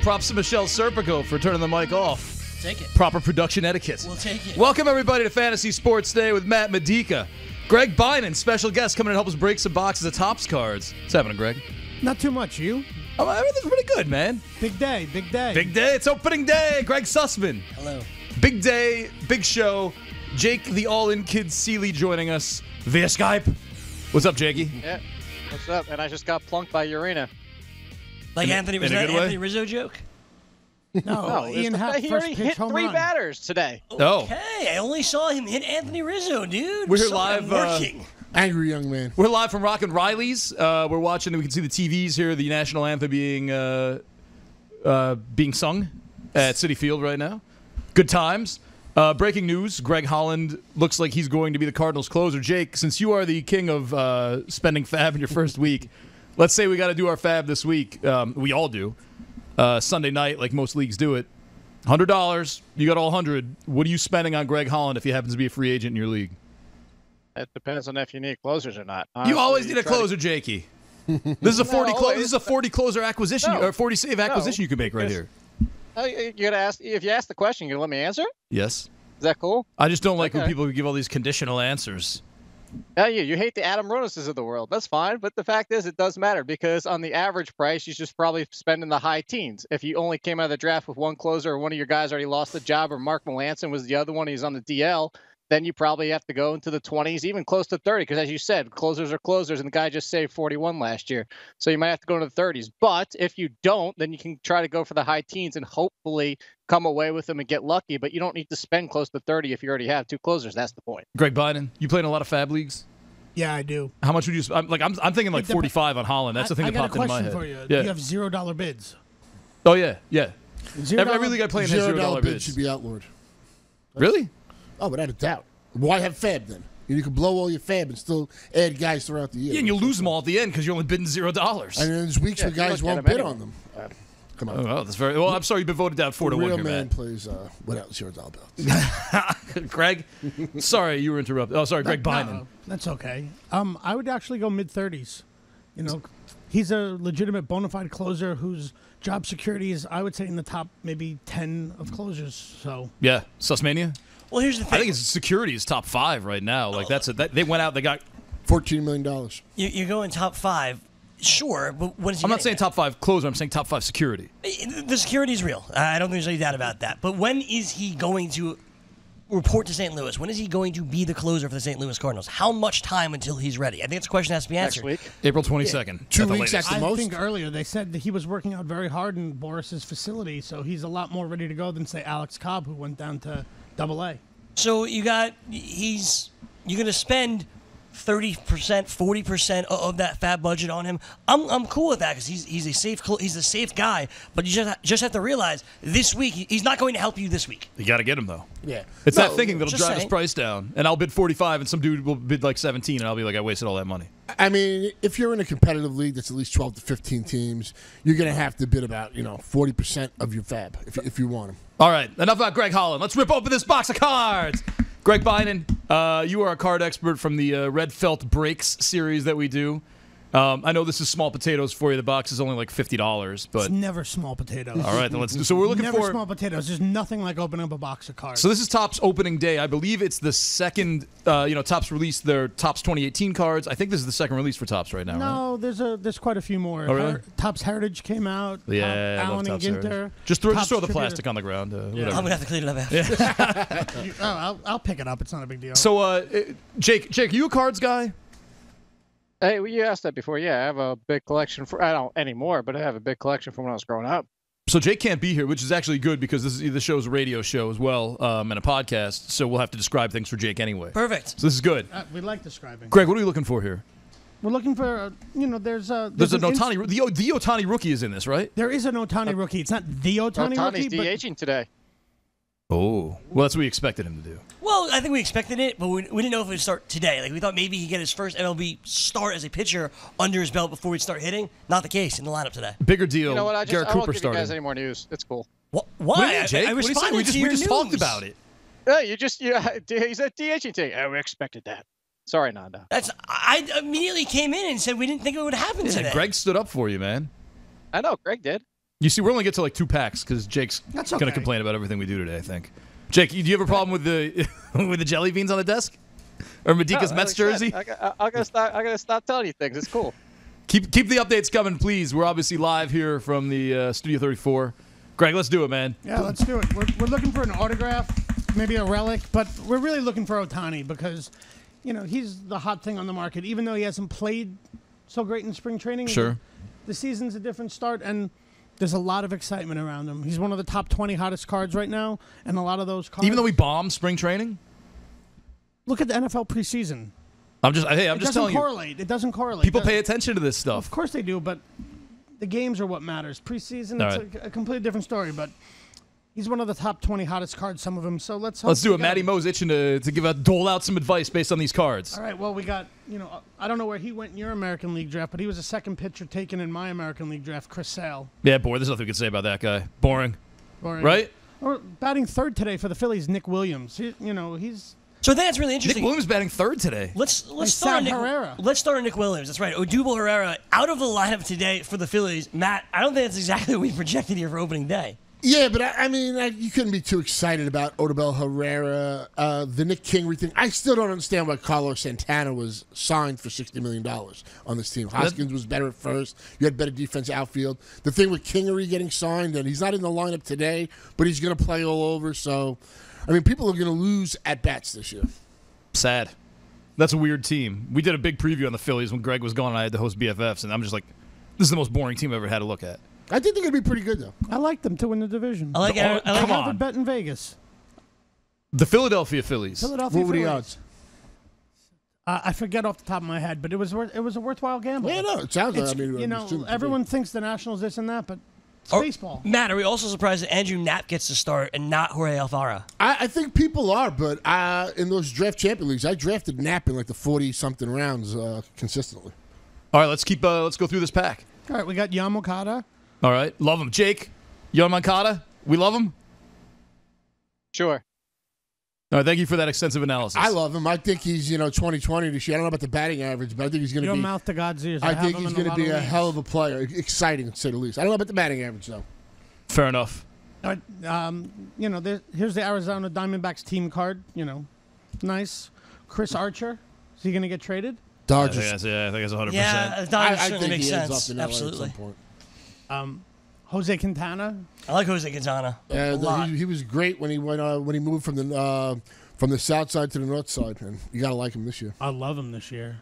Props to Michelle Serpico for turning the mic off. Take it. Proper production etiquette. We'll take it. Welcome, everybody, to Fantasy Sports Day with Matt Medica. Gregg Beinin, special guest, coming to help us break some boxes of Topps cards. What's happening, Greg? Not too much. You? Oh, everything's pretty good, man. Big day. Big day. Big day. It's opening day. Greg Sussman. Hello. Big day. Big show. Jake, the all-in kid Ciely, joining us via Skype. What's up, Jakey? Yeah. What's up? And I just got plunked by Urena. Like Anthony, was that an Anthony Rizzo joke? No, Ian Happ he first already pitch hit home 3 run. batters today. Oh. Okay, I only saw him hit Anthony Rizzo, dude. We're here So live, I'm working. Angry young man. We're live from Rock and Riley's. We're watching, we can see the TVs here, the national anthem being sung at Citi Field right now. Good times. Breaking news, Greg Holland looks like he's going to be the Cardinals closer. Jake, since you are the king of spending fab in your first week, let's say we got to do our fab this week. We all do. Sunday night, like most leagues do it. $100. You got all 100. What are you spending on Greg Holland if he happens to be a free agent in your league? It depends on if you need closers or not. You always need a closer, Jakey. This is a 40. This is a 40 closer acquisition or 40 save acquisition you can make right here. You gotta ask. If you ask the question, you gonna let me answer? Yes. Is that cool? I just don't like when people give all these conditional answers. Yeah, you hate the Adam Ronases of the world. That's fine, but the fact is, it does matter because on the average price, you just probably spend in the high teens. If you only came out of the draft with one closer, or one of your guys already lost the job, or Mark Melanson was the other one, he's on the DL. Then you probably have to go into the 20s, even close to 30, because as you said, closers are closers, and the guy just saved 41 last year. So you might have to go into the 30s. But if you don't, then you can try to go for the high teens and hopefully come away with them and get lucky. But you don't need to spend close to 30 if you already have 2 closers. That's the point. Greg Beinin, you play in a lot of fab leagues? Yeah, I do. How much would you? I'm thinking like 45 on Holland. That's the thing that popped into my head. I got a question for you. Yeah. You have $0 bids. Oh yeah. $0 Every league I play in has $0 bid bids. should be outlawed. Really? Oh, without a doubt. Why have fab then? You can blow all your fab and still add guys throughout the year. Yeah, and you'll lose them all at the end because you're only bidding $0. And then there's weeks where guys won't bid on them. Come on. Oh, that's very well. I'm sorry you've been voted down 4-1 real here, man Matt. plays without $0 bills. Greg, sorry you were interrupted. Oh, sorry, Greg Beinin. No, that's okay. I would actually go mid-30s. You know, he's a legitimate bona fide closer whose job security is, I would say, in the top maybe 10 of closers. So Yeah, Sussmania. Well, here's the thing. I think his security is top 5 right now. Like they went out. They got $14 million. You're going top 5. Sure, but what is he I'm not getting saying at? top 5 closer. I'm saying top 5 security. The security is real. I don't think there's any doubt about that. But when is he going to report to St. Louis? When is he going to be the closer for the St. Louis Cardinals? How much time until he's ready? I think it's a question that has to be answered. Next week. April 22nd. 2 at the weeks latest. at the I most. think earlier they said that he was working out very hard in Boris's facility, so he's a lot more ready to go than, say, Alex Cobb, who went down to AA. So you're going to spend 30%, 40% of that fab budget on him. I'm cool with that because he's a safe guy. But you just have to realize this week he's not going to help you this week. You got to get him though. Yeah. It's that thinking that'll just drive his saying. price down. And I'll bid 45, and some dude will bid like 17, and I'll be like, I wasted all that money. I mean, if you're in a competitive league that's at least 12 to 15 teams, you're going to have to bid about 40% of your fab if you want him. All right, enough about Greg Holland. Let's rip open this box of cards. Greg Beinin, you are a card expert from the Red Felt Breaks series that we do. I know this is small potatoes for you. The box is only like $50, but It's never small potatoes. all right, then let's do. So we're looking Never for. small potatoes. There's nothing like opening up a box of cards. So this is Topps opening day. I believe it's the second. Topps released their Topps 2018 cards. I think this is the second release for Topps right now. Right? No, there's quite a few more. Oh, really? Topps Heritage came out. Yeah, I love Allen and Topps Ginter. Heritage. Just throw Topps the Tribute- plastic on the ground. Whatever. I'm going to have to clean it up after. I'll pick it up. It's not a big deal. So, Jake, are you a cards guy? Hey, well, you asked that before. Yeah, I have a big collection. I don't anymore, but I have a big collection from when I was growing up. So Jake can't be here, which is actually good because the show's a radio show as well and a podcast. So we'll have to describe things for Jake anyway. Perfect. So this is good. we like describing. Greg, what are we looking for here? We're looking for, there's an Otani. The Otani rookie is in this, right? There is an Otani rookie. It's not the Otani rookie, Otani's DHing today. Oh, well, that's what we expected him to do. Well, I think we expected it, but we didn't know if it would start today. Like we thought maybe he'd get his first MLB start as a pitcher under his belt before he'd start hitting. Not the case in the lineup today. Bigger deal. You know what? Garrett I won't Cooper give you guys started. any more news. It's cool. Why? What do you mean, Jake? I What do you say? responded to We your just talked news. about it. Yeah, he said DHing today. Oh, we expected that. Sorry, Nanda. I immediately came in and said we didn't think it would happen Yeah, today. Greg stood up for you, man. I know, Greg did. You see, we're only get to like 2 packs because Jake's That's going to okay. complain about everything we do today, I think. Jake, do you have a problem with the with the jelly beans on the desk? Or Medika's No, Mets like I said, jersey? I gotta stop telling you things. It's cool. Keep the updates coming, please. We're obviously live here from the Studio 34. Greg, let's do it, man. Yeah, let's do it. We're looking for an autograph, maybe a relic, but we're really looking for Ohtani because, he's the hot thing on the market. Even though he hasn't played so great in spring training, Sure. the season's a different start, and there's a lot of excitement around him. He's one of the top 20 hottest cards right now, and a lot of those cards. Even though we bombed spring training? Look at the NFL preseason. I'm just telling you. It doesn't correlate. People pay attention to this stuff. Of course they do, but the games are what matters. Preseason, All it's a completely different story, but he's one of the top 20 hottest cards, some of them. So let's do it. Matty Mo's itching to dole out some advice based on these cards. All right, well, we got, I don't know where he went in your American League draft, but he was the second pitcher taken in my American League draft, Chris Sale. Yeah, boy, there's nothing we can say about that guy. Boring. Right? Or batting third today for the Phillies, Nick Williams. He's... So I think that's really Nick interesting. Williams batting third today. Let's start on Nick Herrera. Let's start on Nick Williams. That's right. Odubel Herrera out of the lineup today for the Phillies. Matt, I don't think that's exactly what we projected here for opening day. Yeah, but you couldn't be too excited about Odubel Herrera, the Nick Kingery thing. I still don't understand why Carlos Santana was signed for $60 million on this team. Hoskins was better at first. You had better defense outfield. The thing with Kingery getting signed, and he's not in the lineup today, but he's going to play all over. So, people are going to lose at bats this year. Sad. That's a weird team. We did a big preview on the Phillies when Greg was gone and I had to host BFFs, and I'm just like, this is the most boring team I've ever had to look at. I think they're going to be pretty good, though. I like them to win the division. I like have come a on. bet in Vegas. The Philadelphia Phillies. Philadelphia What were the Phillies. odds? I forget off the top of my head, but it was a worthwhile gamble. Yeah, no, it sounds like. It's, everyone thinks the Nationals this and that, but it's Or- baseball. Matt, are we also surprised that Andrew Knapp gets to start and not Jorge Alfaro? I think people are, but in those draft champion leagues, I drafted Knapp in like the 40-something rounds consistently. All right, let's go through this pack. All right, we got Yamokata. All right, love him. Jake, Yon Moncada, we love him. Sure. All right, thank you for that extensive analysis. I love him. I think he's 2020 this year. I don't know about the batting average, but I think he's going to Your be. mouth to God's ears. I have think him he's in going to lot be of a leagues. hell of a player. Exciting to say the least. I don't know about the batting average though. Fair enough. All right, here's the Arizona Diamondbacks team card. Nice. Chris Archer. Is he going to get traded? Dodgers. I think that's 100%. Yeah, Dodgers I certainly think makes he ends sense. up in LA Absolutely. at some point. Jose Quintana. I like Jose Quintana. a lot. He was great when he moved from the south side to the north side, and you got to like him this year. I love him this year.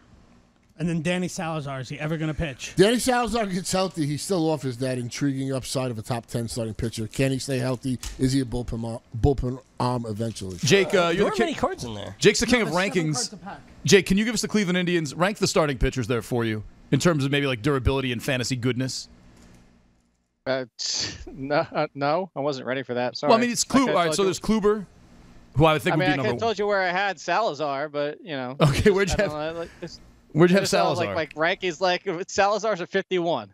And then Danny Salazar. Is he ever going to pitch? Danny Salazar gets healthy. He still offers that intriguing upside of a top 10 starting pitcher. Can he stay healthy? Is he a bullpen arm eventually? Jake, There you're are the many king. cards in there. Jake's the king of That's 7 rankings. cards a pack. Jake, can you give us the Cleveland Indians? Rank the starting pitchers there for you in terms of maybe like durability and fantasy goodness. No, I wasn't ready for that. Sorry. Well, I mean, it's Kluber. All right, so there's Kluber, who I would think would be I number could have one. told you where I had Salazar, but Okay, where'd you I don't have know, where'd you have just all, Salazar? Like rankings, like Salazar's at 51.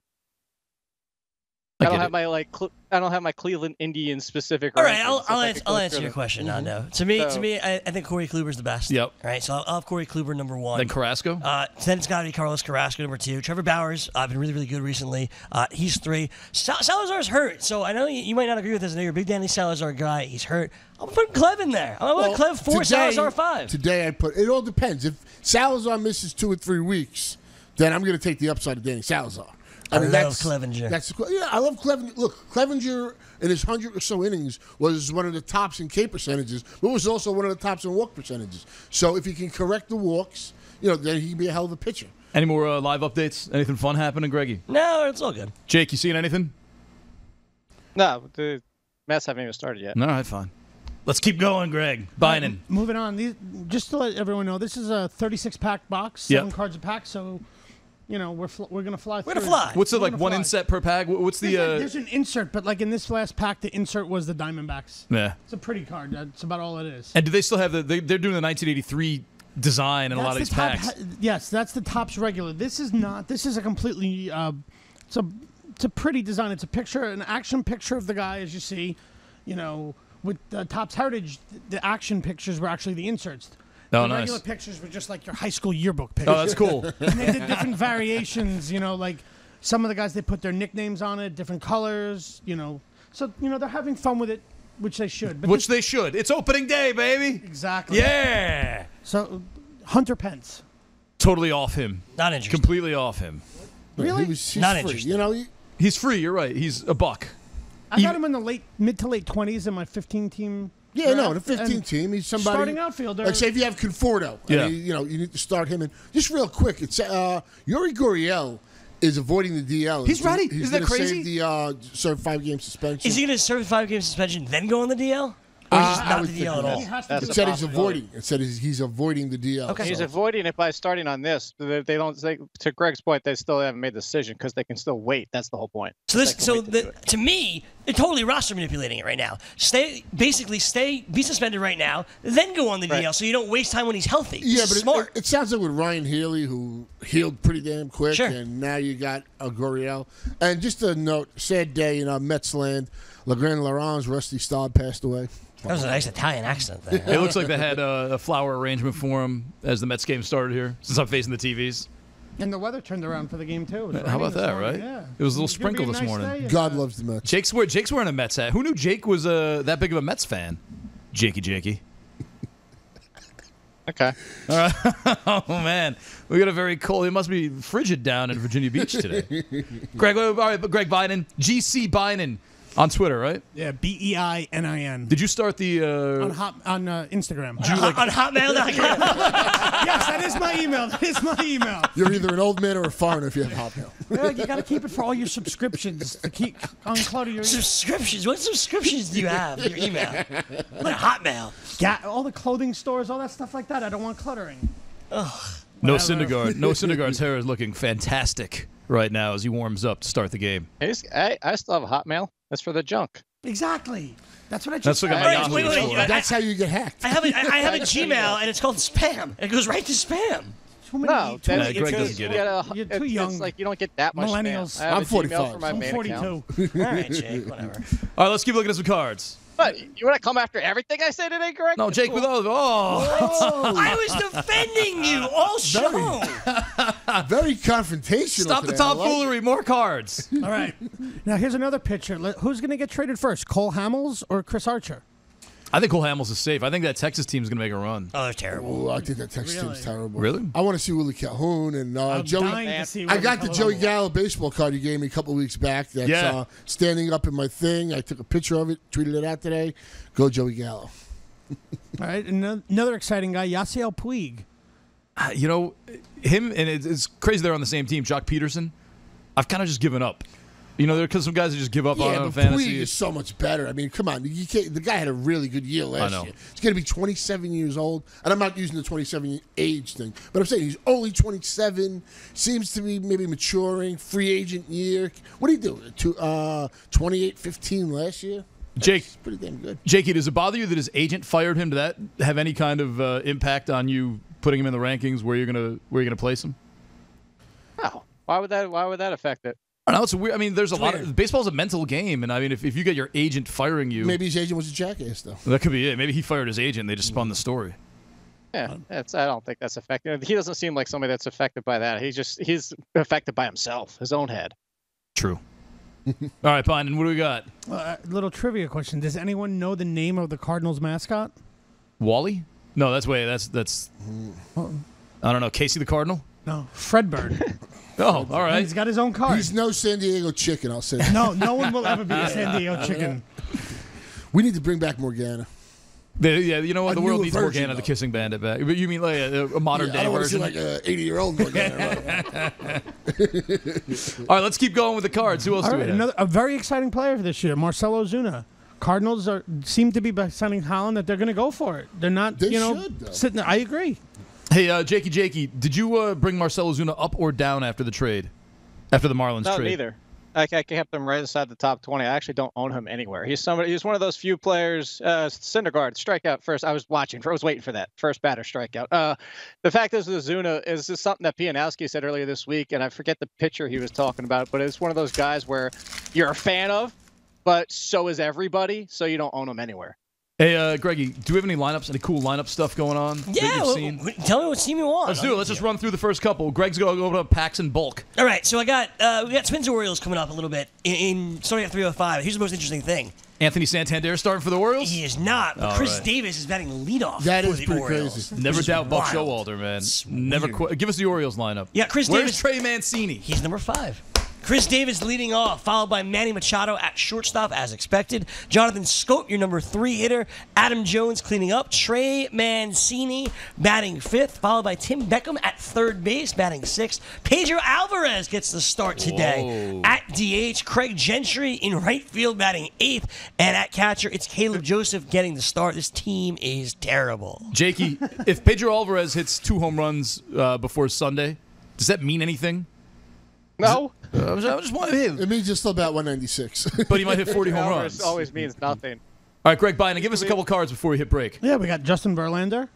I I don't get have it. I don't have my Cleveland Indians specific. All right, rankings, I'll if I answer, could I'll go answer through your them. question, Nando. To me, I think Corey Kluber's the best. Yep. All right, so I'll have Corey Kluber number one. Then Carrasco. Then it's got to be Carlos Carrasco number two. Trevor Bauer's been really, really good recently. He's three. Salazar's hurt, so I know you might not agree with this. I know you're a big Danny Salazar guy. He's hurt. I'm putting Clev in there. I'm going to Clev 4, Salazar 5. Today it all depends. If Salazar misses 2 or 3 weeks, then I'm going to take the upside of Danny Salazar. I love Clevenger. I love Clevenger. Look, Clevenger in his 100 or so innings was one of the tops in K percentages, but was also one of the tops in walk percentages. So if he can correct the walks, then he can be a hell of a pitcher. Any more live updates? Anything fun happening, Greggy? No, it's all good. Jake, you seeing anything? No, the Mets haven't even started yet. All right, fine. Let's keep going, Greg. Beinin. Moving on. Just to let everyone know, this is a 36-pack box, 7 cards a pack, so... we're going to fly through. We're going to fly. What's it We're like? gonna One fly. inset per pack? What's the? There's an insert, but like in this last pack, the insert was the Diamondbacks. Yeah. It's a pretty card. That's about all it is. And do they still have they're doing the 1983 design in a lot of these packs? Yes, that's the Topps regular. This is not. This is a completely. It's a pretty design. It's a picture, an action picture of the guy, as you see. With the Topps Heritage, the action pictures were actually the inserts. Oh, The nice. regular pictures were just like your high school yearbook pictures. Oh, that's cool. And they did different variations, like Some of the guys, they put their nicknames on it, different colors, So, they're having fun with it, which they should. But Which they should. It's opening day, baby. Exactly. Yeah. So, Hunter Pence. Totally off him. Not interested. Completely off him. Really? He's Not free. interested. He's free. You're right. He's a buck. I got him in the mid to late 20s in my 15-team. Yeah, no, the 15 team. He's somebody starting outfielder. Like, say if you have Conforto, you need to start him. And just real quick, it's Yuri Gurriel is avoiding the DL. He's ready. He's Isn't that crazy? Save the serve 5-game suspension. Is he going to serve a 5-game suspension then go on the DL? Or is I not would the think DL at not. all? He has to That's do It a said he's possibility. avoiding. It said he's avoiding the DL. Okay. He's So- avoiding it by starting on this. They don't. To Greg's point, they still haven't made the decision because they can still wait. That's the whole point. So They can wait to do it. to me, they're totally roster manipulating it right now. Be suspended right now, then go on the Right. DL, so you don't waste time when he's healthy. Yeah, This but is smart. it sounds like with Ryan Healy, who healed pretty damn quick, Sure. and now you got Gurriel. And just a note, sad day in Mets land. Legrand Laurent's Rusty Staub passed away. That was a nice Italian accent there. It looks like they had a flower arrangement for him as the Mets game started here, since I'm facing the TVs. And the weather turned around for the game, too. It was How raining about this that, morning, right? Yeah. It was a little It's gonna be sprinkle this nice morning. day, and, God loves the Mets. Jake's wearing a Mets hat. Who knew Jake was that big of a Mets fan? Jakey. Okay. Oh, man. We got a very cold. It must be frigid down in Virginia Beach today. Greg, all right, but Greg Beinin, GC Beinin on Twitter, right? Yeah, Beinin. Did you start the... on Instagram. On Hotmail.com. Yes, that is my email. That is my email. You're either an old man or a foreigner if you have Hotmail. Yeah, you got to keep it for all your subscriptions to keep unclutter your Subscriptions. What subscriptions do you have in your email? Like Hotmail. all the clothing stores, all that stuff like that. I don't want cluttering. No Syndergaard. No Syndergaard's hair is looking fantastic right now as he warms up to start the game. I still have a Hotmail. That's for the junk. Exactly. That's what I That's just what said. got my Wait, Yahoo wait, for. wait. That's how you get hacked. I have a Gmail, and it's called spam. It goes right to spam. Too many, No, too Yeah, many- Greg too- doesn't get it. You're too It's young. like you don't get that much Millennials. spam. I have I'm a Gmail 45. for my I'm main 42. account. All right, Jake, whatever. All right, let's keep looking at some cards. But you want to come after everything I say today, Greg? No, Jake with all of I was defending you all show. Very confrontational. Stop the today. I like it. tomfoolery. More cards. All right. Now, here's another pitcher. Who's going to get traded first, Cole Hamels or Chris Archer? I think Cole Hamels is safe. I think that Texas team's going to make a run. Oh, they're terrible. Oh, I think that Texas Really? team's terrible. Really? I want to see Willie Calhoun and I'm Joey. dying to see I what got the Colorado- Joey Gallo baseball card you gave me a couple of weeks back. That's Yeah. standing up in my thing. I took a picture of it, tweeted it out today. Go Joey Gallo. All right. Another exciting guy, Yasiel Puig. You know, him, and it's crazy they're on the same team, Jock Peterson. I've kind of just given up. You know, because some guys that just give up on Yeah, him but fantasy. Puig is so much better. I mean, come on. You can't, the guy had a really good year last know. year. He's going to be 27 years old. And I'm not using the 27 age thing. But I'm saying he's only 27. Seems to be maybe maturing. Free agent year. What did he do? 28-15 last year? Jake, That's pretty damn good. Jakey, does it bother you that his agent fired him? Did that have any kind of impact on you putting him in the rankings where you're gonna place him? No. Why would that affect it? I don't know. It's weird. I mean, there's a lot of baseball's a mental game, and I mean, if you get your agent firing you, Maybe his agent was a jackass, though. that could be it. Maybe he fired his agent. And they just spun the story. Yeah, I don't think that's affected. He doesn't seem like somebody that's affected by that. He's affected by himself, his own head. True. All right, Pine, what do we got? Little trivia question. Does anyone know the name of the Cardinals mascot? Wally? No, that's I don't know. Casey the Cardinal? No, Fredbird. Oh, all right. He's got his own card. He's no San Diego chicken, I'll say that. No one will ever be a San Diego chicken. We need to bring back Morgana. Yeah, you know what? A The world newer needs version, Morgana, the though. kissing bandit back. But you mean like a modern I day don't want to see version? like an 80-year-old Morgana. Right? All right, let's keep going with the cards. Who else All do right, we have? a very exciting player for this year, Marcelo Ozuna. Cardinals seem to be by signing Holland that they're going to go for it. They're not, They should, though. sitting there. I agree. Hey, Jakey, did you bring Marcelo Ozuna up or down after the trade? After the Marlins No, trade? neither. I kept him right inside the top 20. I actually don't own him anywhere. He's one of those few players. Syndergaard strikeout first. I was waiting for that first batter strikeout. The fact is, with Ozuna is just something that Pianowski said earlier this week, and I forget the pitcher he was talking about, but it's one of those guys where you're a fan of, but so is everybody, so you don't own him anywhere. Hey, Greggy, do we have any lineups, any cool lineup stuff going on that you've seen? Tell me what team you want. Let's do it. Let's just run through the first couple. Greg's going to go to packs in bulk. All right, so we got Twins Orioles coming up a little bit in starting at 3:05. Here's the most interesting thing. Anthony Santander starting for the Orioles? He is not. But Chris Davis is batting leadoff That for is the pretty Orioles. crazy. Never doubt Buck wild. Showalter, man. It's Never weird. give us the Orioles lineup. Yeah, Chris Where's Davis. Trey Mancini? He's number 5. Chris Davis leading off, followed by Manny Machado at shortstop, as expected. Jonathan Scope, your number 3 hitter. Adam Jones cleaning up. Trey Mancini batting 5th, followed by Tim Beckham at third base, batting 6th. Pedro Alvarez gets the start today. Whoa. At DH, Craig Gentry in right field, batting 8th. And at catcher, it's Caleb Joseph getting the start. This team is terrible. Jakey, if Pedro Alvarez hits 2 home runs before Sunday, does that mean anything? No. I just want him. It means you're still about 196. But he might hit 40 home Alvarez runs. always means nothing. All right, Greg Beinin, give us a couple cards before we hit break. Yeah, we got Justin Verlander.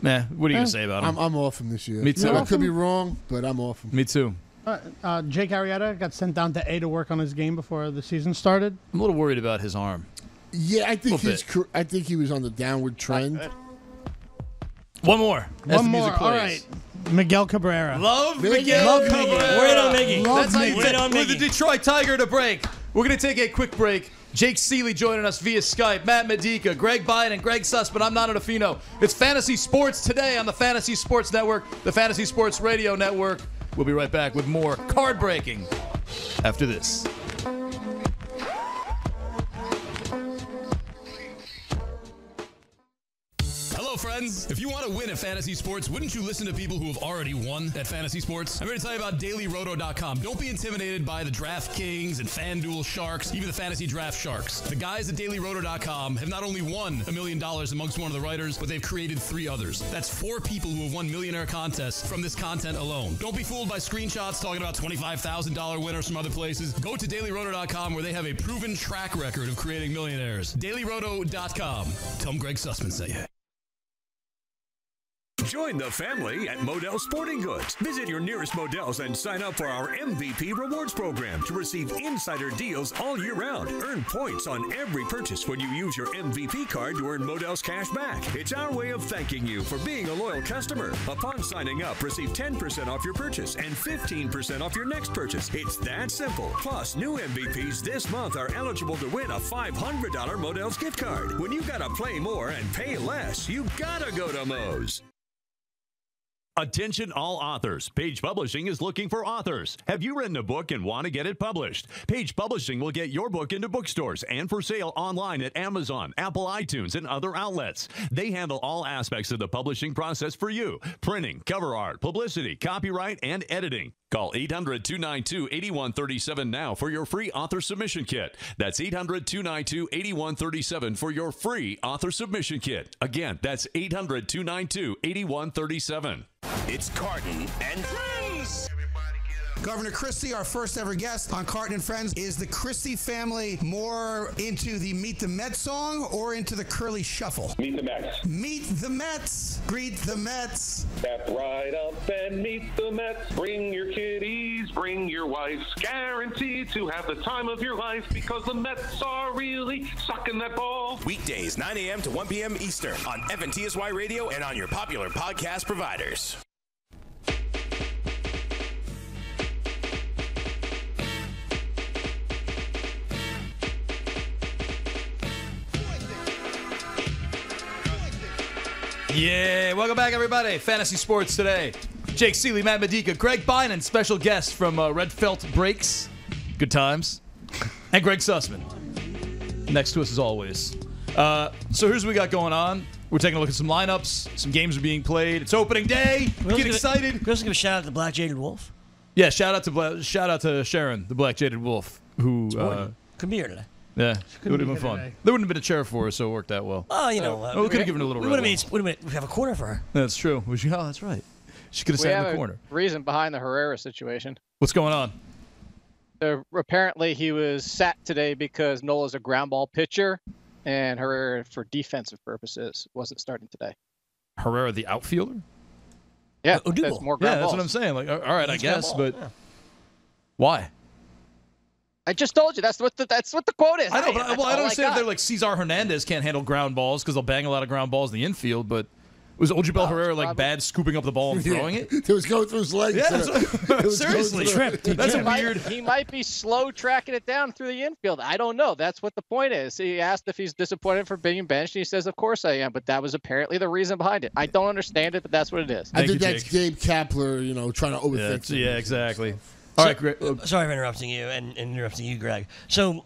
Nah, what are you going to say about him? I'm off him this year. Me too. I could be wrong, but I'm off him. Me too. Jake Arrieta got sent down to A to work on his game before the season started. I'm a little worried about his arm. Yeah, I think Little I think he was on the downward trend. One more. As One the more. music All plays. right. Miguel Cabrera. Love Miguel. Miguel. Love Miggy. Cabrera. We're in on Miggy. That's how you We're take in on with the Miggy. Detroit Tiger to break. We're going to take a quick break. Jake Ciely joining us via Skype. Matt Medica, Greg Beinin, Greg Sussman. I'm Nana Defino. It's Fantasy Sports today on the Fantasy Sports Network, the Fantasy Sports Radio Network. We'll be right back with more card breaking after this. Hello, friends. If you want to win at Fantasy Sports, wouldn't you listen to people who have already won at Fantasy Sports? I'm here to tell you about DailyRoto.com. Don't be intimidated by the DraftKings and FanDuel Sharks, even the Fantasy Draft Sharks. The guys at DailyRoto.com have not only won $1 million amongst one of the writers, but they've created 3 others. That's 4 people who have won millionaire contests from this content alone. Don't be fooled by screenshots talking about $25,000 winners from other places. Go to DailyRoto.com where they have a proven track record of creating millionaires. DailyRoto.com. Tell them Greg Sussman sent you. Join the family at Modell Sporting Goods. Visit your nearest Modell's and sign up for our MVP Rewards program to receive insider deals all year round. Earn points on every purchase when you use your MVP card to earn Modell's cash back. It's our way of thanking you for being a loyal customer. Upon signing up, receive 10% off your purchase and 15% off your next purchase. It's that simple. Plus, new MVPs this month are eligible to win a $500 Modell's gift card. When you gotta play more and pay less, you gotta go to Moe's. Attention all authors. Page Publishing is looking for authors. Have you written a book and want to get it published? Page Publishing will get your book into bookstores and for sale online at Amazon, Apple iTunes, and other outlets. They handle all aspects of the publishing process for you. Printing, cover art, publicity, copyright, and editing. Call 800-292-8137 now for your free author submission kit. That's 800-292-8137 for your free author submission kit. Again, that's 800-292-8137. It's Carton and Friends. Governor Christie, our first ever guest on Carton and Friends. Is the Christie family more into the Meet the Mets song or into the Curly Shuffle? Meet the Mets. Meet the Mets. Greet the Mets. Step right up and meet the Mets. Bring your kiddies, bring your wives. Guaranteed to have the time of your life because the Mets are really sucking that ball. Weekdays, 9 a.m. to 1 p.m. Eastern on FNTSY Radio and on your popular podcast providers. Yeah, welcome back, everybody. Fantasy Sports today. Jake Ciely, Matt Medica, Greg Beinin, special guest from Red Felt Breaks. Good times. And Greg Sussman. Next to us as always. So here's what we got going on. We're taking a look at some lineups. Some games are being played. It's opening day. Get excited. We also give a shout out to Black Jaded Wolf. Yeah, shout out to Sharon, the Black Jaded Wolf, who Couldn't be here today. yeah, it would have been be fun. today. There wouldn't have been a chair for her, so it worked out well. Oh, you know. Well, we could have given her a little. We red would have one. made. We have a corner for her. That's true. Oh, that's right. She could have We sat have in the a corner. reason behind the Herrera situation. What's going on? Apparently, he was sat today because Nola's a ground ball pitcher, and Herrera, for defensive purposes, wasn't starting today. Herrera, the outfielder? Yeah, Odubel. that's more Yeah, ground that's balls. what I'm saying. Like, all right, I He's ground guess, ball, but yeah. why? I just told you that's what the quote is. I know, but That's I don't all understand if got. they're like Cesar Hernandez can't handle ground balls because they'll bang a lot of ground balls in the infield, but was Ojibel Herrera like bad scooping up the ball and throwing it? It was going through his legs. Yeah, seriously. That's a weird. He might be slow tracking it down through the infield. I don't know. That's what the point is. He asked if he's disappointed for being benched, and he says, "Of course I am." But that was apparently the reason behind it. I don't understand it, but that's what it is. I think that's Gabe Kapler, trying to overthink things. Yeah, exactly. All right, Greg. Sorry for interrupting you and interrupting you, Greg. So,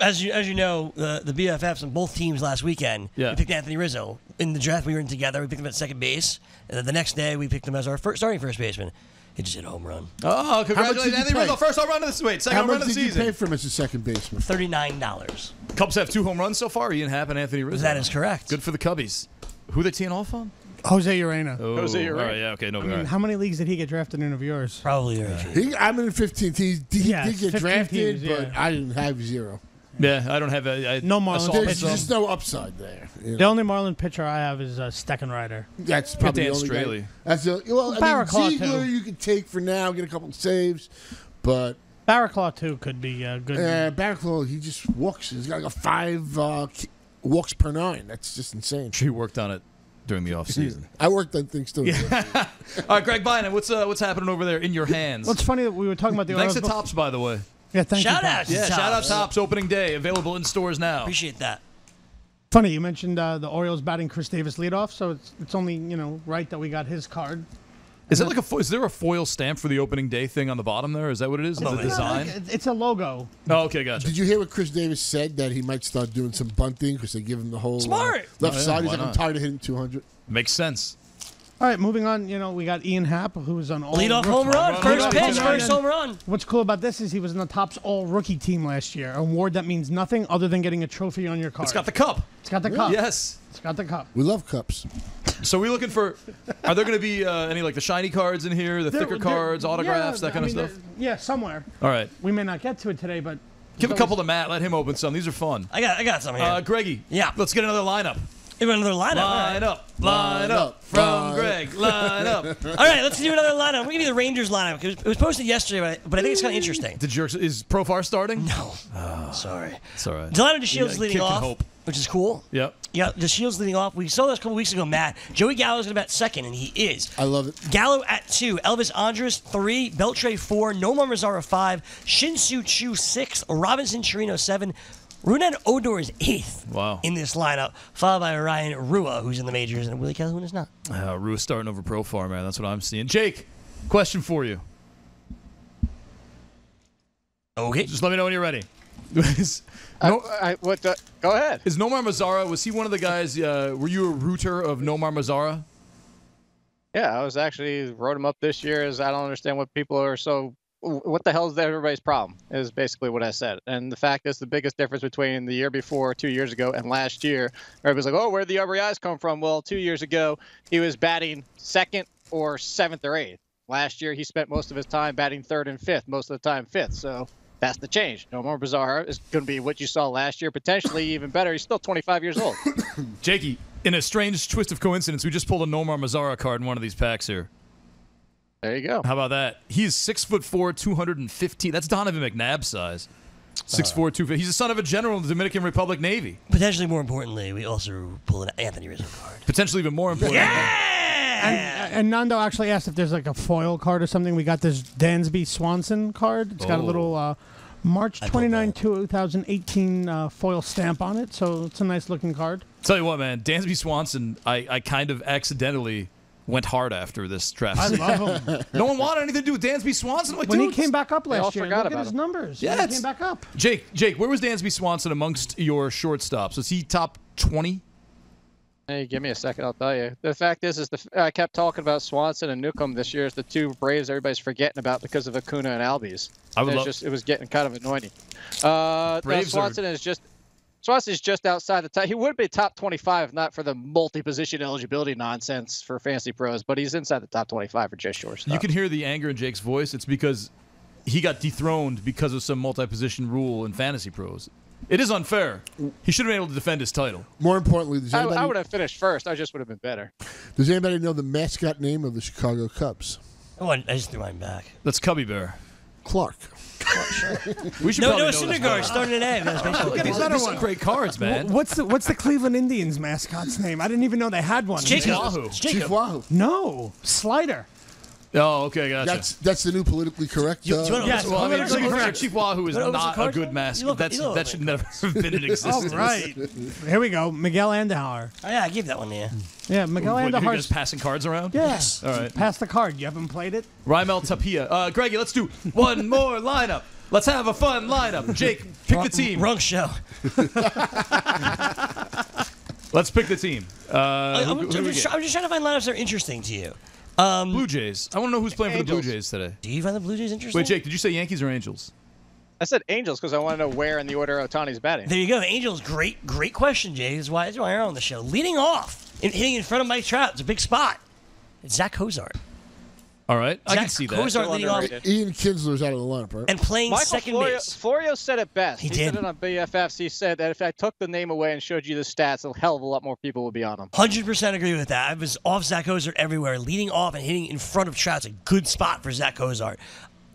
as you know, the BFFs on both teams last weekend, we picked Anthony Rizzo. In the draft we were in together, we picked him at second base. And then the next day, we picked him as our starting first baseman. He just hit a home run. Oh, congratulations, Anthony Rizzo. First home run of the second home run of the season. How much did you pay for him as a second baseman? $39. Cubs have 2 home runs so far. Ian Happ and Anthony Rizzo. That is correct. Good for the Cubbies. Who are they teeing off on? Jose Urena. Oh, Jose Urena. All right, yeah, okay, no. I mean, how many leagues did he get drafted in of yours? Probably I'm in 15th. He did get 15 drafted, teams, but I didn't have 0. Yeah, I don't have no Marlins. There's just no upside there. The only Marlin pitcher I have is Steckenrider. That's probably Dan the only Straley. guy. That's Barraclough, Ziegler too. you could take for now, get a couple of saves, but Barraclough too could be good. Barraclough, he just walks. He's got like 5 walks per 9. That's just insane. He worked on it during the offseason. I worked on things too. All right, Greg Beinin, what's happening over there in your hands? What's funny that we were talking about the Thanks to Orioles Tops, by the way. Yeah, thank you. Shout out. Yeah, shout out Tops opening day, available in stores now. Appreciate that. Funny you mentioned the Orioles batting Chris Davis leadoff, so it's only right that we got his card. Is it is there a foil stamp for the opening day thing on the bottom there? Is that what it is? The design? It's a logo. Oh, okay, gotcha. Did you hear what Chris Davis said, that he might start doing some bunting because they give him the whole Smart. left side? He's why like, I'm not? tired of hitting 200. Makes sense. All right, moving on. We got Ian Happ, who's on all Leadoff home run. First pitch, first home run. What's cool about this is he was in the Topps all-rookie team last year, an award that means nothing other than getting a trophy on your card. It's got the cup. It's got the cup. Yes. It's got the cup. We love cups. So we're looking for, are there going to be any like the shiny cards in here, the thicker cards, autographs, that kind of stuff? Yeah, somewhere. All right. We may not get to it today, but... Give a couple to Matt. Let him open some. These are fun. I got some here. Greggy. Yeah. Let's get another lineup. Give another lineup. Line up from Greg. Line up. All right, let's do another lineup. I'm going to give you the Rangers lineup. It was posted yesterday, but I think it's kind of interesting. Is Profar starting? No. Sorry. It's all right. Delano DeShields leading kick and off, hope. which is cool. Yep. Yeah, DeShields leading off. We saw this a couple weeks ago, Matt. Joey Gallo's going to bat second, and he is. I love it. Gallo at 2, Elvis Andrus 3, Beltre 4, Nomar Mazara 5, Shin-Soo Choo 6, Robinson Chirino 7, Rougned Odor is 8th in this lineup, followed by Ryan Rua, who's in the majors, and Willie Calhoun is not. Rua's starting over Profar, man. That's what I'm seeing. Jake, question for you. Okay. Just let me know when you're ready. Go ahead. Is Nomar Mazara, was he one of the guys, were you a rooter of Nomar Mazara? Yeah, I was actually wrote him up this year as I don't understand what people are so. What the hell is everybody's problem is basically what I said. And the fact is the biggest difference between the year before, 2 years ago, and last year, everybody's like, oh, where'd the RBIs come from? Well, 2 years ago, he was batting 2nd or 7th or 8th. Last year, he spent most of his time batting 3rd and 5th, most of the time 5th. So that's the change. Nomar Mazara is going to be what you saw last year, potentially even better. He's still 25 years old. Jakey, in a strange twist of coincidence, we just pulled a Nomar Mazara card in one of these packs here. There you go. How about that? He's 6'4", 215. That's Donovan McNabb size. 6'4", 250. He's the son of a general in the Dominican Republic Navy. Potentially more importantly, we also pull an Anthony Rizzo card. Potentially even more important. And Nando actually asked if there's like a foil card or something. We got this Dansby Swanson card. It's got a little March 29, 2018 foil stamp on it, so it's a nice looking card. Tell you what, man, Dansby Swanson, I kind of accidentally went hard after this draft. I love him. No one wanted anything to do with Dansby Swanson. Like, When dude, he came back up all last year, forgot look at about his him. numbers. Yeah, When he it's- came back up. Jake, where was Dansby Swanson amongst your shortstops? Was he top 20? Hey, give me a second, I'll tell you. The fact is I kept talking about Swanson and Newcomb this year as the two Braves everybody's forgetting about because of Acuna and Albies. It was getting kind of annoying. Swanson's just outside the top. He would be top 25 if not for the multi-position eligibility nonsense for fantasy pros, but he's inside the top 25 for just shortstop. You can hear the anger in Jake's voice. It's because he got dethroned because of some multi-position rule in fantasy pros. It is unfair. He should have been able to defend his title. More importantly, I would have finished first. I just would have been better. Does anybody know the mascot name of the Chicago Cubs? Oh, I just threw mine back. That's Cubby Bear. Clark. We should No, probably know Syndergaard this starting today. These are some great cards, man. What's the Cleveland Indians mascot's name? I didn't even know they had one. Jacob. Wahoo. Chief Wahoo. No, Slider. Oh, okay, gotcha. That's the new politically correct. You wanna- Yes, Well, I mean, politically correct. Chief Wahoo is You know not a card good game? mascot. That should never have been in existence. All right. Here we go. Miguel Andujar. Oh, yeah, I gave that one to you. Yeah, Miguel What, you guys Andujar's. passing cards around? Yes. All right. Pass the card. You haven't played it? Rymel Tapia. Greggy, let's do one more lineup. Let's have a fun lineup. Jake, pick the team. Wrong show. Let's pick the team. I'm Who do we just get? trying to find lineups that are interesting to you. Blue Jays. I want to know who's playing for the Blue Angels. Jays today. Do you find the Blue Jays interesting? Wait, Jake, did you say Yankees or Angels? I said Angels because I want to know where in the order Otani's batting. There you go. Angels, great question, Jay. That's why you're on the show. Leading off and hitting in front of Mike Trout. It's a big spot. It's Zach Cozart. All right, I Zach can see that. Cozart leading off Underrated. Ian Kinsler's out of the lineup, right? and playing Michael second Florio, base. Florio said it best. He said did. it on BFFs. He said that if I took the name away and showed you the stats, a hell of a lot more people would be on him. 100% agree with that. I was off Zach Cozart everywhere. Leading off and hitting in front of Trout's a good spot for Zach Cozart.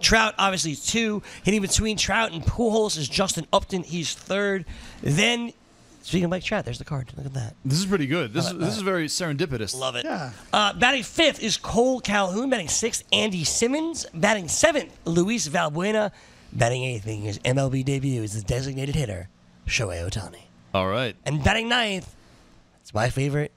Trout, obviously, is 2. Hitting between Trout and Pujols is Justin Upton. He's 3rd. Then, speaking of Mike Trout, there's the card. Look at that. This is pretty good. This is very serendipitous. Love it. Yeah. Batting 5th is Cole Calhoun. Batting 6th, Andy Simmons. Batting 7th, Luis Valbuena. Batting 8th, making his MLB debut, is the designated hitter, Shohei Ohtani. All right, And batting 9th, it's my favorite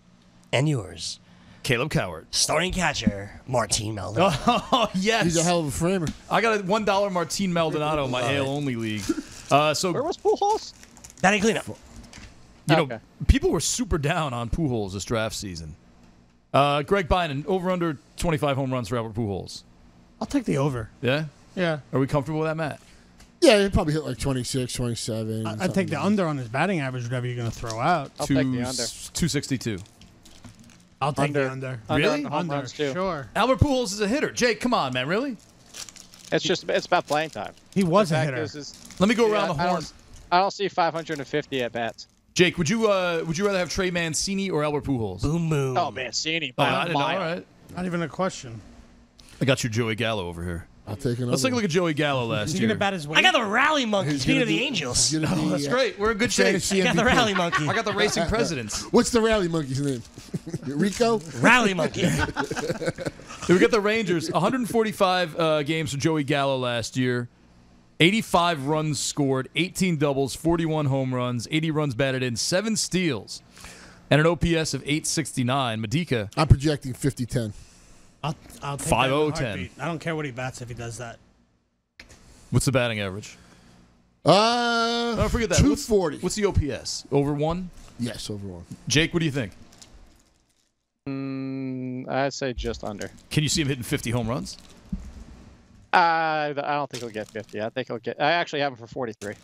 and yours, Caleb Coward. starting catcher, Martin Maldonado. Oh yes, He's a hell of a framer. I got a $1 Martin Maldonado in my AL only league. So Where was Pujols? Batting cleanup. you know, Okay. people were super down on Pujols this draft season. Greg Beinin, over under 25 home runs for Albert Pujols. I'll take the over. Yeah, Yeah. are we comfortable with that, Matt? Yeah, he'd probably hit like 26, 27. I'd take the under on his batting average, whatever you're going to throw out. I'll take the under. 262. I'll take Under. the under. Under Really? on the home Under, runs, too. sure. Albert Pujols is a hitter. Jake, come on, man, really? It's about playing time. He was a Fact hitter. is, Let me go yeah, around the horn. I don't see 550 at bats. Jake, would you rather have Trey Mancini or Albert Pujols? Boom, boom. Oh, Mancini. Oh, By I a didn't know. mile. All right, Not even a question. I got your Joey Gallo over here. I'll take another. Let's take a look at Joey Gallo last Is he year. going to bat his weight? I got the rally monkey. He's Speaking gonna of the be- Angels, he's gonna be, That's great. We're in good shape. fantasy I got the MVP. rally monkey. I got the racing presidents. What's the rally monkey's name? Rico? Rally monkey. We got the Rangers. 145 games for Joey Gallo last year. 85 runs scored, 18 doubles, 41 home runs, 80 runs batted in, 7 steals, and an OPS of 869. Medica, I'm projecting 50-10. I'll take 5-0-10. that in a heartbeat. I don't care what he bats if he does that. what's the batting average? Don't forget that. 240. What's the OPS? Over 1? Yes, overall. Jake, what do you think? I'd say just under. Can you see him hitting 50 home runs? I don't think he'll get 50. I think he'll get. I actually have him for 43.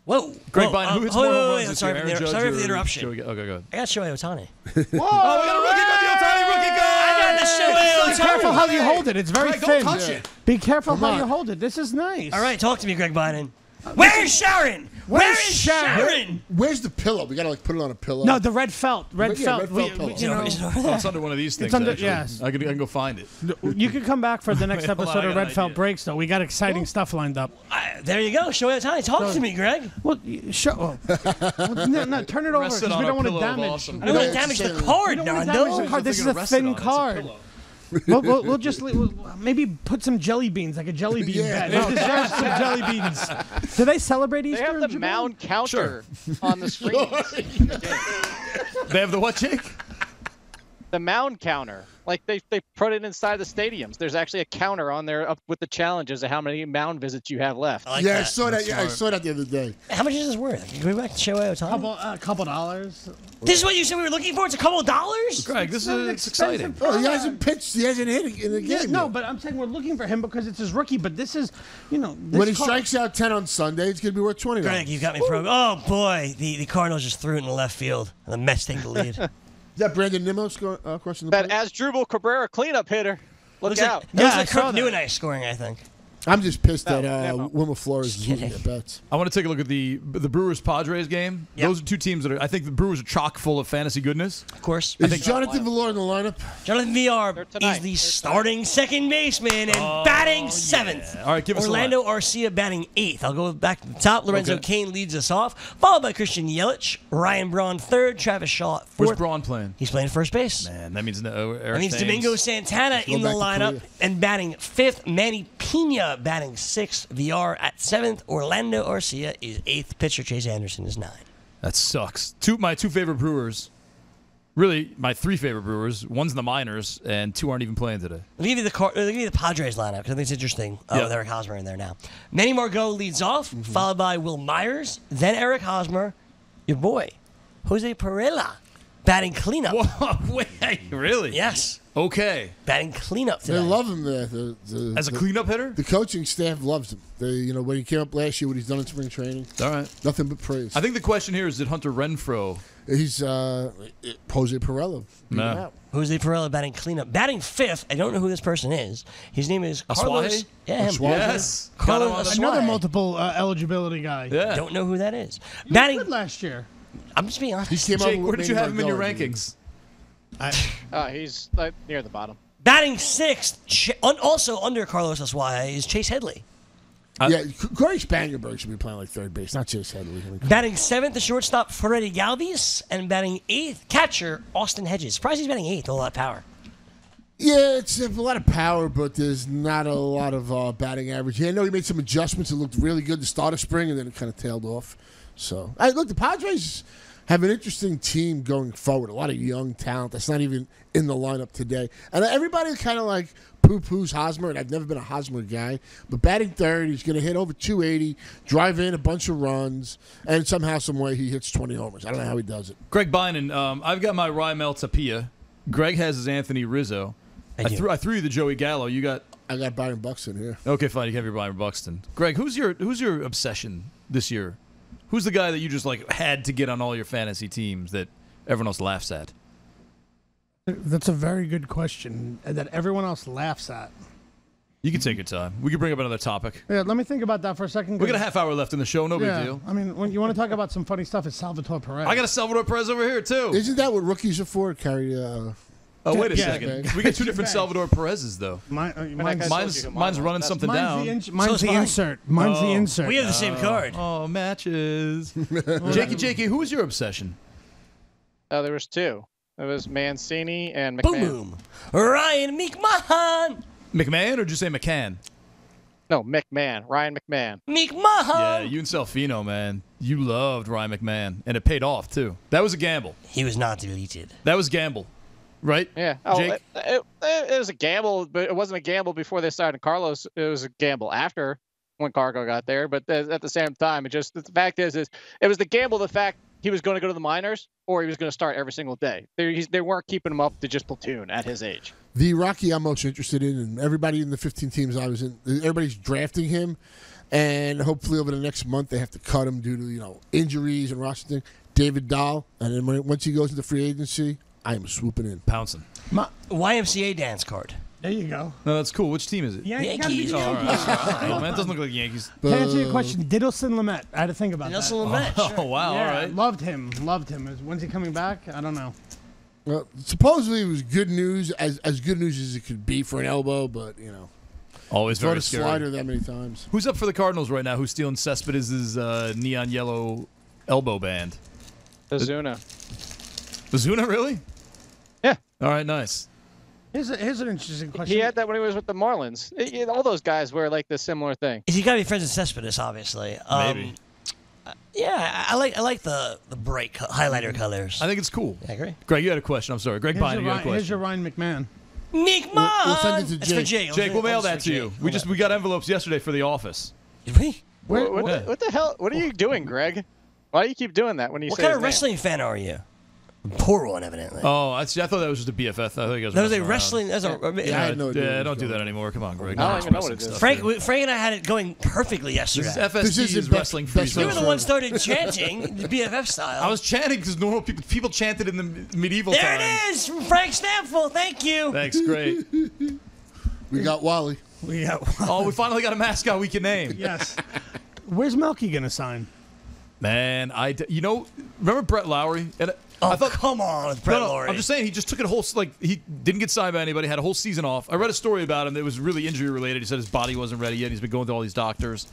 Whoa. Greg Whoa, Beinin, who hits wait, more wait, home wait, runs this sorry year? for the Aaron Judge sorry for the or interruption. Joey Gallo? Okay, go ahead. I got Shohei Ohtani. Oh, we got a rookie got the Ohtani rookie card! I got the Shohei Be Ohtani. careful how you hold it. It's very Greg, thin. don't touch it. Be careful Come how on. you hold it. This is nice. All right, talk to me, Greg Beinin. Where is Sharon? Where is Sharon? Where's the pillow? We gotta put it on a pillow. No, the red felt. Red Yeah, felt. red felt pillow. You know, Oh, it's under one of these things. under- actually. yes. I can go find it. you can come back for the next Wait, hold on, episode I of got an Red Felt idea. Breaks, though. We got exciting stuff lined up. There you go, Shohei Ohtani. Talk to me, Greg. Well, show. No, turn it over Rest it because on we a don't want to pillow of damage. awesome. I don't want to Yeah, damage it's the the card, We don't want to Nando. damage the card. This is You're a gonna rest it thin on it. It's a card. pillow. We'll just maybe put some jelly beans, like a jelly bean Yeah. bed. It deserves some jelly beans. Do they celebrate They Easter have in the Japan? mound counter on the screen. They have the what, Jake? The mound counter. Like they put it inside the stadiums. There's actually a counter on there up with the challenges of how many mound visits you have left. I like Yeah, I that. saw that. Yeah, I saw that the other day. How much is this worth? Can we go back to Shohei Ohtani? A couple dollars. This is what you said we were looking for? It's a couple of dollars? Greg, this not is an it's expensive exciting. Oh, he hasn't pitched. He hasn't hit in the Yeah, game. no, yet. but I'm saying we're looking for him because it's his rookie. But this is, this when he card- strikes out 10 on Sunday, it's gonna be worth $20. Greg, you got me programmed. Oh, boy. The Cardinals just threw it in the left field. And the Mets take the lead. Is that Brandon Nimmo crossing the That plate? Asdrubal Cabrera cleanup hitter. Look Looks out. like, looks I like saw Kirk that. Newnice scoring, I think. I'm just pissed that no. Wilma Flores is losing their bets. I want to take a look at the Brewers-Padres game. Yep. Those are two teams that I think the Brewers are chock full of fantasy goodness. Of course. Is Jonathan Villar in the lineup? Jonathan Villar is the starting second baseman and batting seventh. Yeah. All right, give us Orlando Arcia batting eighth. I'll go back to the top. Lorenzo Cain leads us off, followed by Christian Yelich, Ryan Braun third, Travis Shaw fourth. Where's Braun playing? He's playing first base. Man, that means Eric That means Thames. Domingo Santana in the lineup and batting fifth. Manny Pena batting sixth. VR at seventh. Orlando Arcia is eighth. Pitcher Chase Anderson is 9. That sucks. My two favorite Brewers. Really, my three favorite Brewers. One's in the minors, and two aren't even playing today. Let me give you the Padres lineup because I think it's interesting with Eric Hosmer in there now. Manny Margot leads off, followed by Will Myers, then Eric Hosmer, your boy, Jose Perella, batting cleanup. Whoa, wait, really? Yes. Okay. Batting cleanup today. They love him there. As a cleanup hitter? The coaching staff loves him. When he came up last year, what he's done in spring training. All right. Nothing but praise. I think the question here is, did Hunter Renfroe... He's Jose Perella. No. Jose Perella batting cleanup. Batting fifth, I don't know who this person is. His name is Carlos. Aswahe? Yeah, him. Yes. Carlos Another Aswahe. multiple eligibility guy. Yeah. Don't know who that is. He was Batting good last year. I'm just being honest. He came Jake, up where with did you have him in your Margot, rankings? He's near the bottom. Batting sixth, also under Carlos Aswahe, is Chase Headley. Yeah, Corey Spangenberg should be playing like third base, not Chase Headley. Batting seventh, the shortstop, Freddy Galvis. And batting eighth, catcher, Austin Hedges. Surprised he's batting eighth, a lot of power. Yeah, it's a lot of power, but there's not a lot of batting average. Yeah, I know he made some adjustments. It looked really good to start of spring, and then it kind of tailed off. So, look, the Padres have an interesting team going forward. A lot of young talent that's not even in the lineup today. And everybody kind of like poo-poos Hosmer, and I've never been a Hosmer guy. But batting third, he's going to hit over 280, drive in a bunch of runs, and somehow, some way, he hits 20 homers. I don't know how he does it. Greg Beinin, I've got my Raimel Tapia. Greg has his Anthony Rizzo. I threw you the Joey Gallo. I got Byron Buxton here. Okay, fine. You have your Byron Buxton. Greg, who's your obsession this year? Who's the guy that you just had to get on all your fantasy teams that everyone else laughs at? That's a very good question that everyone else laughs at. You can take your time. We can bring up another topic. Yeah, let me think about that for a second. We got a half hour left in the show. No big deal. I mean, when you want to talk about some funny stuff, it's Salvatore Perez. I got a Salvador Perez over here too. Isn't that what rookies are for? Carry. Oh, wait a second. We got two different Salvador Perez's though. Mine's running something down. Mine's the insert. Mine's the insert. We have the same card. Oh, matches. Jakey, who was your obsession? There was two. It was Mancini and McMahon. Boom. Ryan McMahon. McMahon, or did you say McCann? No, McMahon. Ryan McMahon. McMahon. Yeah, you and Selfino, man. You loved Ryan McMahon, and it paid off too. That was a gamble. He was not deleted. That was a gamble. Right? Yeah. Jake? It was a gamble, but it wasn't a gamble before they started Carlos. It was a gamble after when Cargo got there. But at the same time, the fact is it was the gamble, the fact he was going to go to the minors or he was going to start every single day. They weren't keeping him up to just platoon at his age. The Rocky I'm most interested in, and everybody in the 15 teams I was in, everybody's drafting him. And hopefully over the next month they have to cut him due to injuries and roster thing. David Dahl. And then once he goes into free agency, I am swooping in. Pouncing. YMCA dance card. There you go. No, that's cool. Which team is it? Yankees. Oh, all right. Oh, man, it doesn't look like Yankees. To answer your question, Diddleson Lamet. I had to think about Diddleson that. Lamet. Oh, wow. Yeah, All right. Loved him. When's he coming back? I don't know. Well, supposedly it was good news, as good news as it could be for an elbow, but always throw very a scary. slider that many times. Who's up for the Cardinals right now? Who's stealing Cespedes' neon yellow elbow band? Ozuna. Ozuna, really? Yeah. All right, nice. Here's an interesting question. He had that when he was with the Marlins. All those guys wear like this similar thing. He got to be friends with Cespedes, obviously. Maybe. Yeah, I like the bright highlighter colors. I think it's cool. I agree. Greg, you had a question. I'm sorry. Greg Beinin, you had a question. Here's your Ryan McMahon. McMahon. We'll send it to That's for Jake. Jake. Jake, we'll mail that for to you. Jake. We got envelopes yesterday for the office. Did we? What the hell? What are you doing, Greg? Why do you keep doing that when you What say kind his of name? wrestling fan are you? Poor one, evidently. Oh, I thought that was just a BFF. I thought you guys That was a messing around. wrestling. That's I had no idea. Yeah, don't do that anymore. Come on, Greg. I don't No even know what wrestling it is. stuff Frank here. and I had it going perfectly This is yesterday. This FST's isn't wrestling free best You were zone. the one started chanting the BFF style. I was chanting because normal people chanted in the medieval there times. it is, from Frank Stamfel. Thank you. Thanks, great. We got Wally. We got. Oh, we finally got a mascot we can name. Yes. Where's Melky gonna sign? Man, remember Brett Lowry? And I thought, come on, with Brett Lowry. I'm just saying, he just took it he didn't get signed by anybody, had a whole season off. I read a story about him that was really injury related. He said his body wasn't ready yet. He's been going to all these doctors.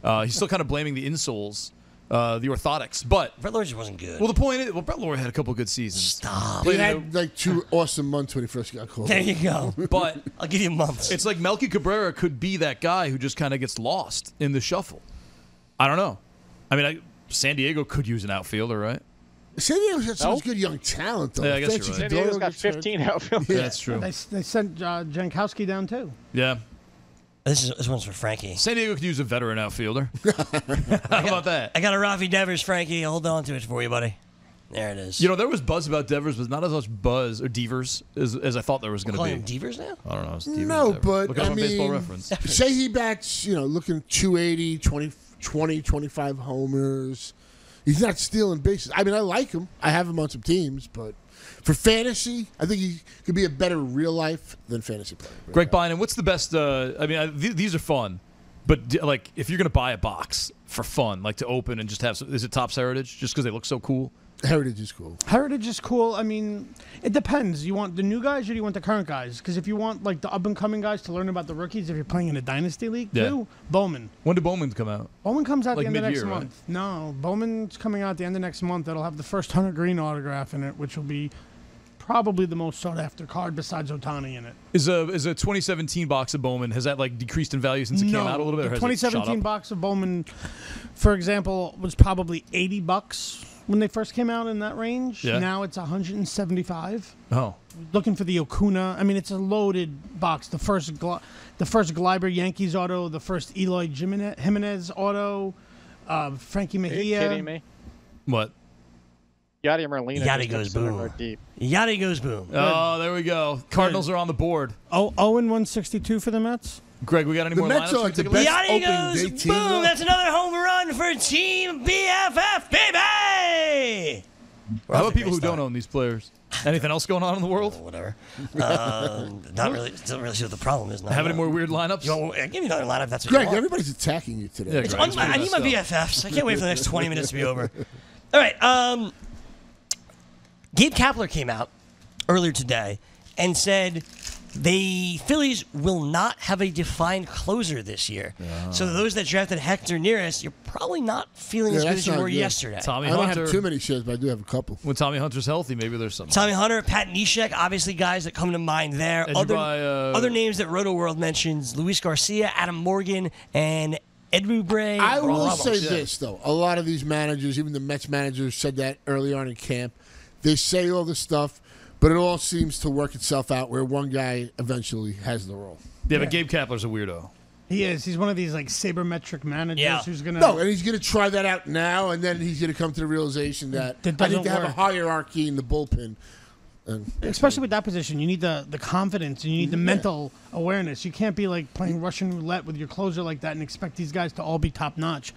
He's still kind of blaming the insoles, the orthotics. But Brett Lowry just wasn't good. Well, the point is, Brett Lowry had a couple good seasons. Stop. He had like 2 awesome months when he first got called. There you go. But I'll give you months. It's like Melky Cabrera could be that guy who just kind of gets lost in the shuffle. I don't know. I mean, San Diego could use an outfielder, right? San Diego's got so much good young talent, though. Yeah, I guess you're right. San Diego's got 15 outfielders. Yeah, that's true. They sent Jankowski down too. Yeah. This one's for Frankie. San Diego could use a veteran outfielder. How about that? I got a Rafi Devers, Frankie. Hold on to it for you, buddy. There it is. There was buzz about Devers, but not as much buzz, or Devers, as I thought there was going to be. Calling him Devers now? I don't know. It's Devers, No, Devers. but Look up I on mean, Baseball Reference. say he bats, looking 280, 20, 25 homers. He's not stealing bases. I mean, I like him. I have him on some teams, but for fantasy, I think he could be a better real life than fantasy player. Gregg Beinin, what's the best? These are fun, but if you're going to buy a box for fun, like to open and just have, is it Topps Heritage? Just because they look so cool. Heritage is cool. Heritage is cool. I mean, it depends. You want the new guys or do you want the current guys? Because if you want like the up and coming guys to learn about the rookies, if you're playing in a dynasty league too, Bowman. When do Bowmans come out? Bowman comes out Like the end of next mid-year, right? month. No, Bowman's coming out the end of next month. That'll have the first Hunter Green autograph in it, which will be probably the most sought after card besides Ohtani in it. Is a 2017 box of Bowman, has that decreased in value since it came out a little bit? The or has it shot 2017 up? box of Bowman, for example, was probably $80 when they first came out in that range. Yeah. Now it's $175. Oh. Looking for the Acuna. I mean, it's a loaded box. The first Gleiber Yankees auto, the first Eloy Jimenez auto, Frankie Mejia. Are you kidding me? What? Yadier Molina. Yachty goes boom. Deep. Yachty goes boom. Oh, there we go. Cardinals are on the board. 162 for the Mets. Greg, we got any The more Mets lineups? are like the we take a look? best Yachty opening goes day boom. team, though. That's another home run for Team BFF, baby. How about people who don't own these players? Anything else going on in the world? Whatever. Not really. Don't really see what the problem is. Have any more weird lineups? Give me another lineup. That's what Greg, you want. everybody's attacking you today. Yeah, It's Greg, I need my BFFs. I can't wait for the next 20 minutes to be over. All right. Gabe Kapler came out earlier today and said the Phillies will not have a defined closer this year. So those that drafted Hector Neris, you're probably not feeling as good as you were yesterday. Tommy I don't Hunter. have too many shares, but I do have a couple. When Tommy Hunter's healthy, maybe there's something. Tommy Hunter, Pat Neshek, obviously guys that come to mind there. Did you buy, Other names that Roto World mentions: Luis Garcia, Adam Morgan, and Ed Rubre. I will Ramos. say this, though. A lot of these managers, even the Mets managers, said that early on in camp. They say all this stuff, but it all seems to work itself out where one guy eventually has the role. Yeah, but Gabe Kapler's a weirdo. He is. He's one of these sabermetric managers who's gonna. No, and he's going to try that out now, and then he's going to come to the realization that I need doesn't to have a work. hierarchy in the bullpen. And Especially with that position, you need the confidence and you need the mental awareness. You can't be like playing Russian roulette with your closer like that and expect these guys to all be top notch.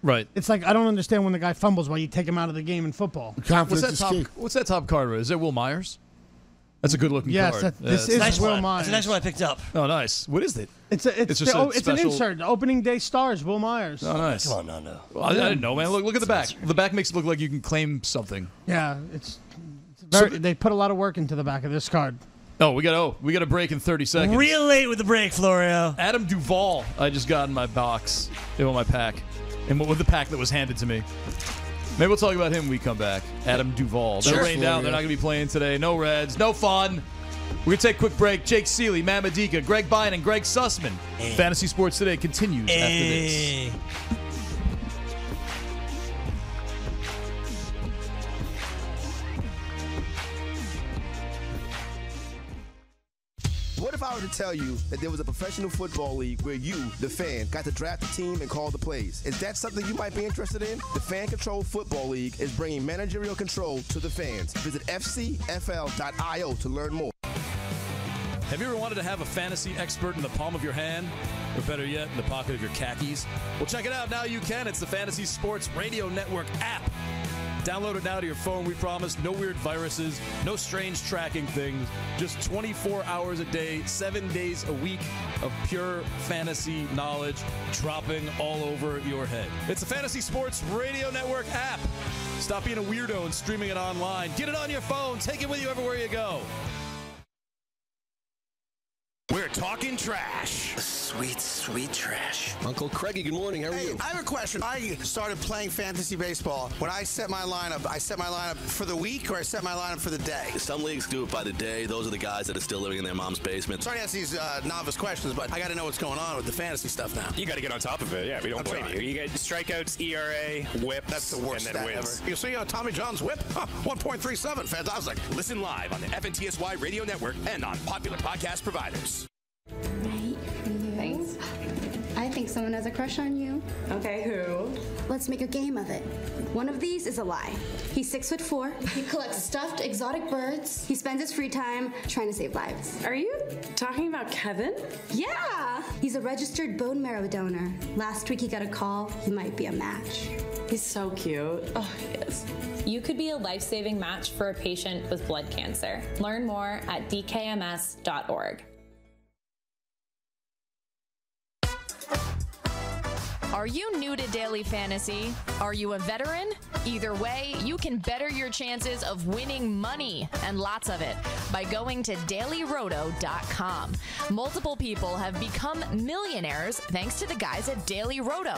Right. It's like I don't understand when the guy fumbles why you take him out of the game in football. confidence is key. What's that top card? Is it Will Myers? That's a good looking Yes, card. this Yeah, is Nice Will one. Myers. That's the next one I picked up. Oh, nice. What is it? It's just a an special- insert. The opening day stars, Will Myers. Oh, nice. Come on, no. Well, I didn't know, man. Look at the back. The back makes it look like you can claim something. Yeah, it's very, they put a lot of work into the back of this card. Oh, we got a break in 30 seconds. Real late with the break, Florio. Adam Duvall, I just got in my box, in my pack, and with the pack that was handed to me. Maybe we'll talk about him when we come back. Adam Duvall. They're Sure. rained out. They're not going to be playing today. No Reds. No fun. We're going to take a quick break. Jake Ciely, Matt Medica, Gregg Beinin, and Greg Sussman. Fantasy Sports Today continues after this. What if I were to tell you that there was a professional football league where you, the fan, got to draft a team and call the plays? Is that something you might be interested in? The Fan Control Football League is bringing managerial control to the fans. Visit fcfl.io to learn more. Have you ever wanted to have a fantasy expert in the palm of your hand? Or better yet, in the pocket of your khakis? Well, check it out. Now you can. It's the Fantasy Sports Radio Network app. Download it now to your phone. We promise no weird viruses, no strange tracking things, just 24 hours a day, 7 days a week of pure fantasy knowledge dropping all over your head. It's the Fantasy Sports Radio Network app. Stop being a weirdo and streaming it online. Get it on your phone. Take it with you everywhere you go. We're talking trash. Sweet, sweet trash. Uncle Craigie, good morning. How are you? I have a question. I started playing fantasy baseball. When I set my lineup for the week, or I set my lineup for the day? Some leagues do it by the day. Those are the guys that are still living in their mom's basement. Sorry to ask these novice questions, but I got to know what's going on with the fantasy stuff now. You got to get on top of it. Yeah, we don't blame you. You get strikeouts, ERA, whip. That's the worst and then stat wins. ever. You see Tommy John's whip? 1.37. Fantastic. Listen live on the FNTSY Radio Network and on popular podcast providers. Right for you. Thanks. I think someone has a crush on you. Okay, who? Let's make a game of it. One of these is a lie. He's 6'4". He collects stuffed exotic birds. He spends his free time trying to save lives. Are you talking about Kevin? Yeah! He's a registered bone marrow donor. Last week he got a call. He might be a match. He's so cute. Oh, he is. You could be a life-saving match for a patient with blood cancer. Learn more at dkms.org. Are you new to daily fantasy? Are you a veteran? Either way, you can better your chances of winning money, and lots of it, by going to dailyroto.com. Multiple people have become millionaires thanks to the guys at Daily Roto.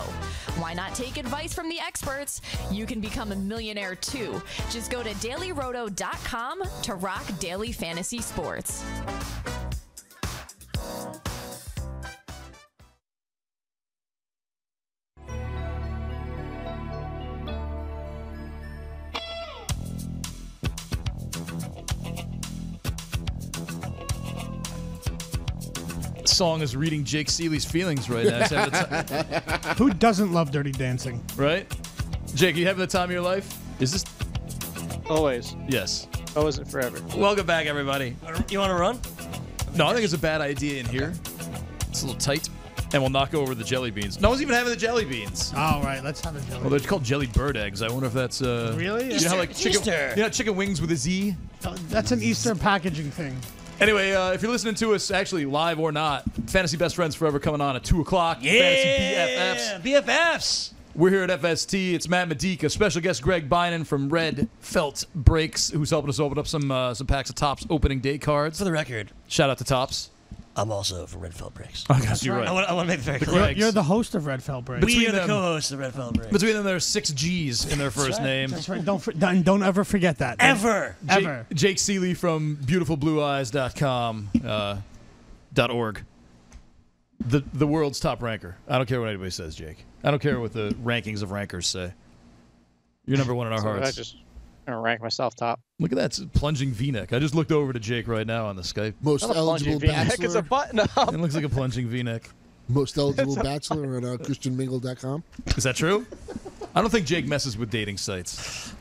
Why not take advice from the experts? You can become a millionaire too. Just go to dailyroto.com to rock daily fantasy sports. Song is reading Jake Ciely's feelings right now. Who doesn't love Dirty Dancing? Right? Jake, you having the time of your life? Is this... Always. Yes. Always and forever. Welcome back, everybody. You want to run? No, I think it's a bad idea in here. It's a little tight. And we'll knock over the jelly beans. No one's even having the jelly beans. All right, let's have a jelly. Well, they're called jelly bird eggs. I wonder if that's... Really? You know how like chicken, you know, chicken wings with a Z? That's an Easter packaging thing. Anyway, if you're listening to us, actually live or not, Fantasy Best Friends Forever coming on at 2 o'clock. Yeah, Fantasy BFFs. We're here at FST. It's Matt Medica, special guest Gregg Beinin from Red Felt Breaks, who's helping us open up some packs of Topps opening day cards. For the record, shout out to Topps. I'm also from Red Felt Breaks. Oh, gosh, you're right. I want to make it very clear. You're the host of Red Felt Breaks. We are the co-hosts of Red Felt Breaks. Between them, there's 6 G's in their first name. That's right. Don't ever forget that. Ever. Jake Ciely from beautifulblueeyes.com, .org. The world's top ranker. I don't care what anybody says, Jake. I don't care what the rankings of rankers say. You're number one in our hearts. I just rank myself top. Look at that plunging V-neck. I just looked over to Jake right now on the Skype. Most eligible bachelor. It's a button up. It looks like a plunging V-neck. Most eligible bachelor on christianmingle.com. Is that true? I don't think Jake messes with dating sites.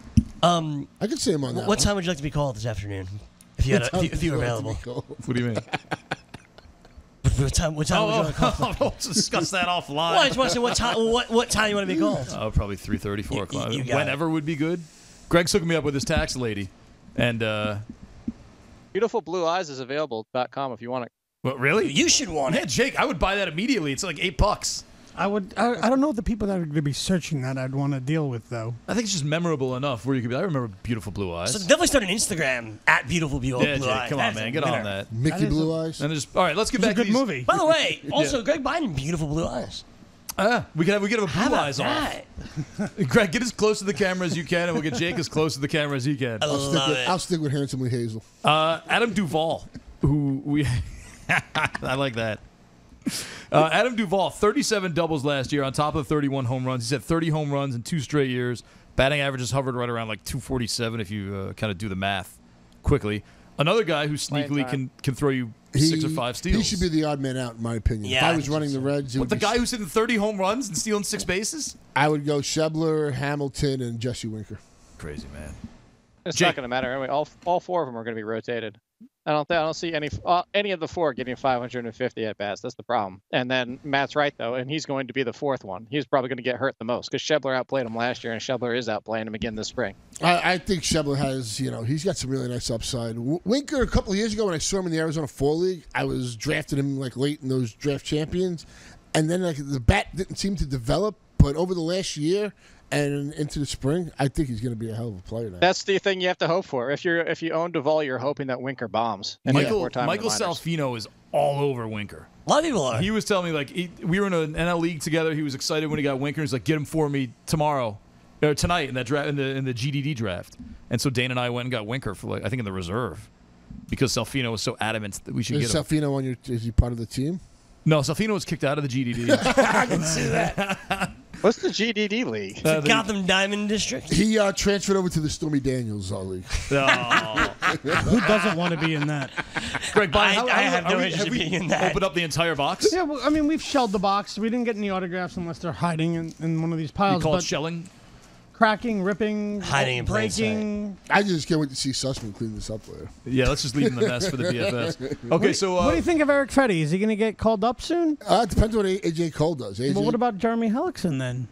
I could say him on that. What time would you like to be called this afternoon? If you were available. What do you mean? What time would you want to call? We'll discuss that offline. Well, I just want to say what time you want to be called. Probably 3:30, 4 o'clock. You got Whenever would be good. Greg's hooking me up with his tax lady. And Beautiful Blue Eyes is available.com if you want it. What, really? You should want it. Yeah, Jake, I would buy that immediately. It's like $8. I don't know the people that are going to be searching that I'd want to deal with, though. I think it's just memorable enough where you could be. I remember Beautiful Blue Eyes. So definitely start an Instagram at Beautiful Blue Eyes. Yeah, Jake, come on, man. Get on that. Mickey Blue Eyes. And just, all right, let's get back to these. movie. By the way, also Gregg Beinin, Beautiful Blue Eyes. We could have a Blue Eyes off. Gregg, get as close to the camera as you can, and we'll get Jake as close to the camera as he can. I'll stick with Handsomely Hazel. Adam Duvall, who we... I like that. Adam Duvall, 37 doubles last year on top of 31 home runs. He's had 30 home runs in 2 straight years. Batting average has hovered right around like 247 if you kind of do the math quickly. Another guy who sneakily can throw you 6 or 5 steals. He should be the odd man out, in my opinion. Yeah, if I was running the Reds, the guy who's hitting 30 home runs and stealing 6 bases? I would go Schebler, Hamilton, and Jesse Winker. Crazy, man. It's not going to matter. Anyway, all 4 of them are going to be rotated. I don't see any of the four getting 550 at bats. That's the problem. And then Matt's right though, and he's going to be the fourth one. He's probably going to get hurt the most because Schebler outplayed him last year, and Schebler is outplaying him again this spring. I think Schebler has, he's got some really nice upside. Winker, a couple of years ago when I saw him in the Arizona Fall League, I was drafting him like late in those draft champions, and then like the bat didn't seem to develop. But over the last year and into the spring, I think he's going to be a hell of a player now. That's the thing you have to hope for. If you own Duvall, you're hoping that Winker bombs. Michael Salfino is all over Winker. A lot of people are. He was telling me we were in an NL league together. He was excited when he got Winker. He's like, get him for me tonight in that draft in the GDD draft. And so Dane and I went and got Winker for I think in the reserve because Salfino was so adamant that we should get him. Is Salfino is he part of the team? No, Salfino was kicked out of the GDD. I can see that. What's the GDD league? The Gotham Diamond District. He transferred over to the Stormy Daniels league. Oh. Who doesn't want to be in that? Greg, I have no interest in being in that. Opened up the entire box? Yeah, well, I mean, we've shelled the box. We didn't get any autographs unless they're hiding in one of these piles. You call it shelling? Cracking, ripping, hiding in plain breaking. I just can't wait to see Sussman clean this up later. Yeah, let's just leave him the mess for the BFS. Okay, so what do you think of Eric Fetty? Is he going to get called up soon? It depends what AJ Cole does. Well, what about Jeremy Hellickson then?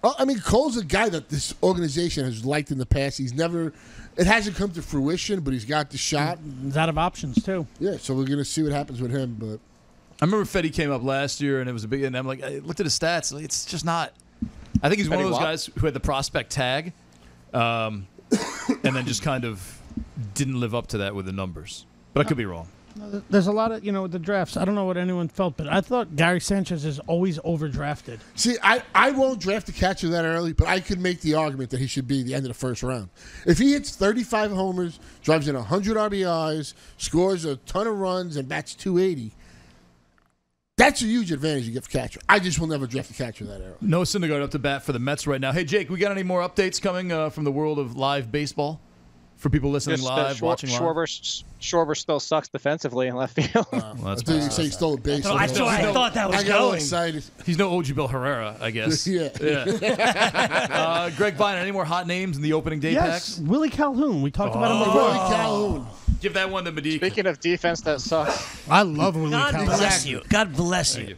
Well, I mean, Cole's a guy that this organization has liked in the past. It hasn't come to fruition, but he's got the shot. He's out of options too. Yeah, so we're going to see what happens with him. But I remember Fetty came up last year, and it was a big. And I'm like, I looked at his stats. It's just not. I think he's one of those guys who had the prospect tag, and then just kind of didn't live up to that with the numbers. But I could be wrong. There's a lot of, with the drafts. I don't know what anyone felt, but I thought Gary Sanchez is always overdrafted. See, I won't draft a catcher that early, but I could make the argument that he should be the end of the first round. If he hits 35 homers, drives in 100 RBIs, scores a ton of runs, and bats 280, that's a huge advantage you get for catcher. I just will never draft a catcher that early. Noah Syndergaard up to bat for the Mets right now. Hey, Jake, we got any more updates coming from the world of live baseball? For people listening live, watching live? Schwarber still sucks defensively in left field. Well, that's you say he stole a base. I thought that was got going. excited. He's no OG Bill Herrera, I guess. Yeah. Greg Beinin, any more hot names in the opening day packs? Yes, Willie Calhoun. We talked about him before. Willie Calhoun. Give that one to Medica. Speaking of defense that sucks. I love Willie Calhoun. God bless you. God bless you.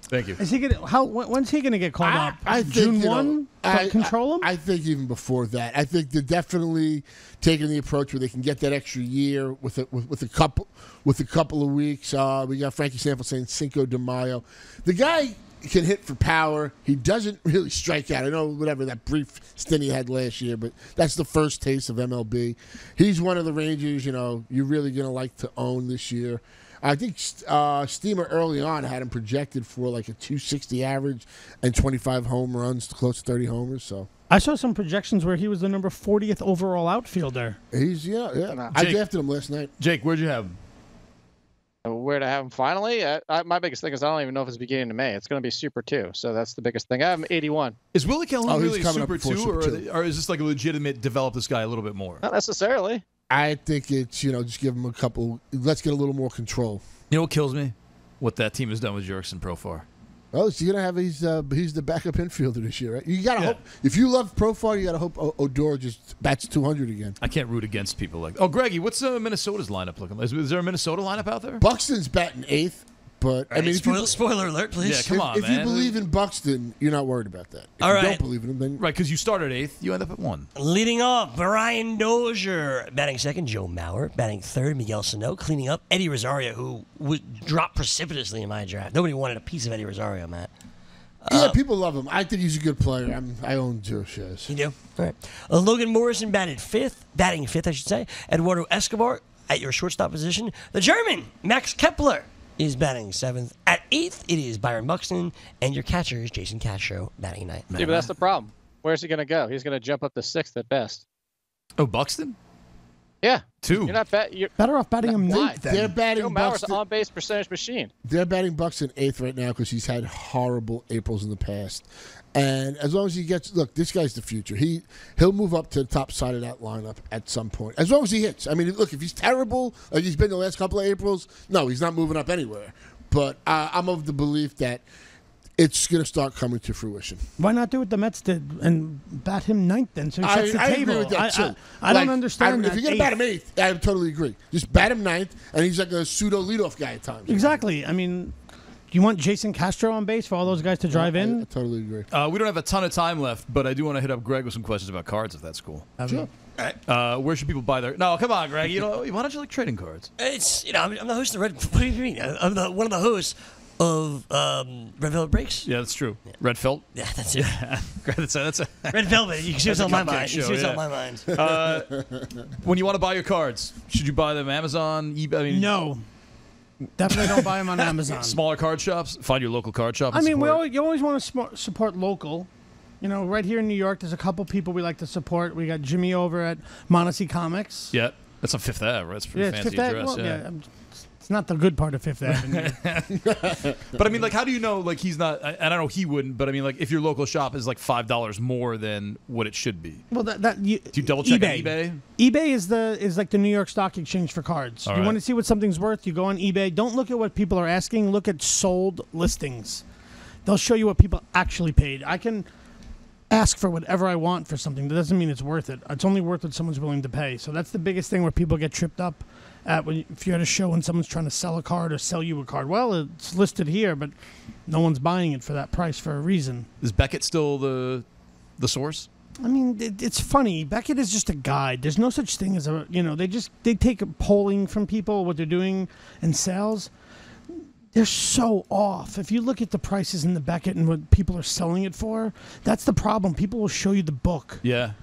Thank you. Is he gonna? When's he gonna get called up? I think, June 1? Control him? I think even before that. I think they're definitely taking the approach where they can get that extra year with a couple of weeks. We got Frankie Sanford saying Cinco de Mayo. The guy can hit for power. He doesn't really strike out. I know whatever that brief stint he had last year, but that's the first taste of MLB. He's one of the Rangers, you're really going to like to own this year. I think Steamer early on had him projected for like a 260 average and 25 home runs, close to 30 homers. So I saw some projections where he was the number 40th overall outfielder. He's yeah. I drafted him last night. Jake, where'd you have him? Where to have him finally? My biggest thing is I don't even know if it's beginning of May. It's going to be Super 2, so that's the biggest thing. I have him 81. Is Willie Calhoun really a Super 2, Super or is this like a legitimate develop this guy a little bit more? Not necessarily. I think it's, just give him a couple. Let's get a little more control. You know what kills me? What that team has done with Jurickson Profar. Oh, so you're gonna have he's the backup infielder this year, right? You gotta hope. If you love Profar, you gotta hope Odor just bats 200 again. I can't root against people like. Oh, Greggy, what's Minnesota's lineup looking like? Is there a Minnesota lineup out there? Buxton's batting 8th. But right, I mean, spoiler alert, please. Yeah, come on, man. If you believe in Buxton, you're not worried about that. If you don't believe in him, then right, because you start at 8th, you end up at 1. Leading off, Brian Dozier. Batting second, Joe Mauer. Batting third, Miguel Sano. Cleaning up, Eddie Rosario, who dropped precipitously in my draft. Nobody wanted a piece of Eddie Rosario, Matt. Yeah, people love him. I think he's a good player. I own 0 shares. You do? All right. Logan Morrison batting fifth, I should say. Eduardo Escobar at your shortstop position. The German, Max Kepler, is batting 7th. At 8th, it is Byron Buxton. And your catcher is Jason Castro batting 9th. Yeah, but that's the problem. Where's he going to go? He's going to jump up to 6th at best. Oh, Buxton? Yeah. 2. You're not you're better off batting him 9th. They're batting Joe Mauer's Buxton. an on-base percentage machine. They're batting Buxton 8th right now because he's had horrible Aprils in the past. And as long as he gets, look, this guy's the future. He'll move up to the top side of that lineup at some point. As long as he hits. I mean, look, if he's terrible, like he's been the last couple of Aprils, no, he's not moving up anywhere. But I'm of the belief that it's going to start coming to fruition. Why not do what the Mets did and bat him ninth then? So he sets the I table. agree with that too. I don't understand If that. you're going to bat him eighth, I totally agree. Just bat him ninth, and he's like a pseudo leadoff guy at times. Exactly. I mean, you want Jason Castro on base for all those guys to drive in? I totally agree. We don't have a ton of time left, but I do want to hit up Greg with some questions about cards, if that's cool. Sure. Where should people buy their? No, come on, Greg. Why don't you like trading cards? It's I'm the host of Red. What do you mean? I'm one of the hosts of Red Velvet Breaks. Yeah, that's true. Red Felt. Yeah, that's it. that's a Red Velvet. You can see what's on my mind. You show, see what's yeah. on my mind. When you want to buy your cards, should you buy them Amazon, eBay? I mean, No. Definitely don't buy them on Amazon. Smaller card shops. Find your local card shop. I and mean, support. you always want to support local. Right here in New York, there's a couple people we like to support. We got Jimmy over at Monacy Comics. Yeah, that's on Fifth Ave. Right? That's a pretty it's fancy Fifth address. Ave. Well, yeah. It's not the good part of Fifth Avenue. But I mean, how do you know? He's not. And I know he wouldn't. But I mean, if your local shop is $5 more than what it should be. Well, do you double check on eBay? eBay is like the New York Stock Exchange for cards. All you right. want to see what something's worth? You go on eBay. Don't look at what people are asking. Look at sold listings. They'll show you what people actually paid. I can ask for whatever I want for something. That doesn't mean it's worth it. It's only worth what someone's willing to pay. So that's the biggest thing where people get tripped up at if you're at a show and someone's trying to sell a card or sell you a card. Well, it's listed here, but no one's buying it for that price for a reason. Is Beckett still the source? I mean, it's funny. Beckett is just a guide. There's no such thing as they take polling from people, what they're doing in sales. They're so off. If you look at the prices in the Beckett and what people are selling it for, that's the problem. People will show you the book. Yeah.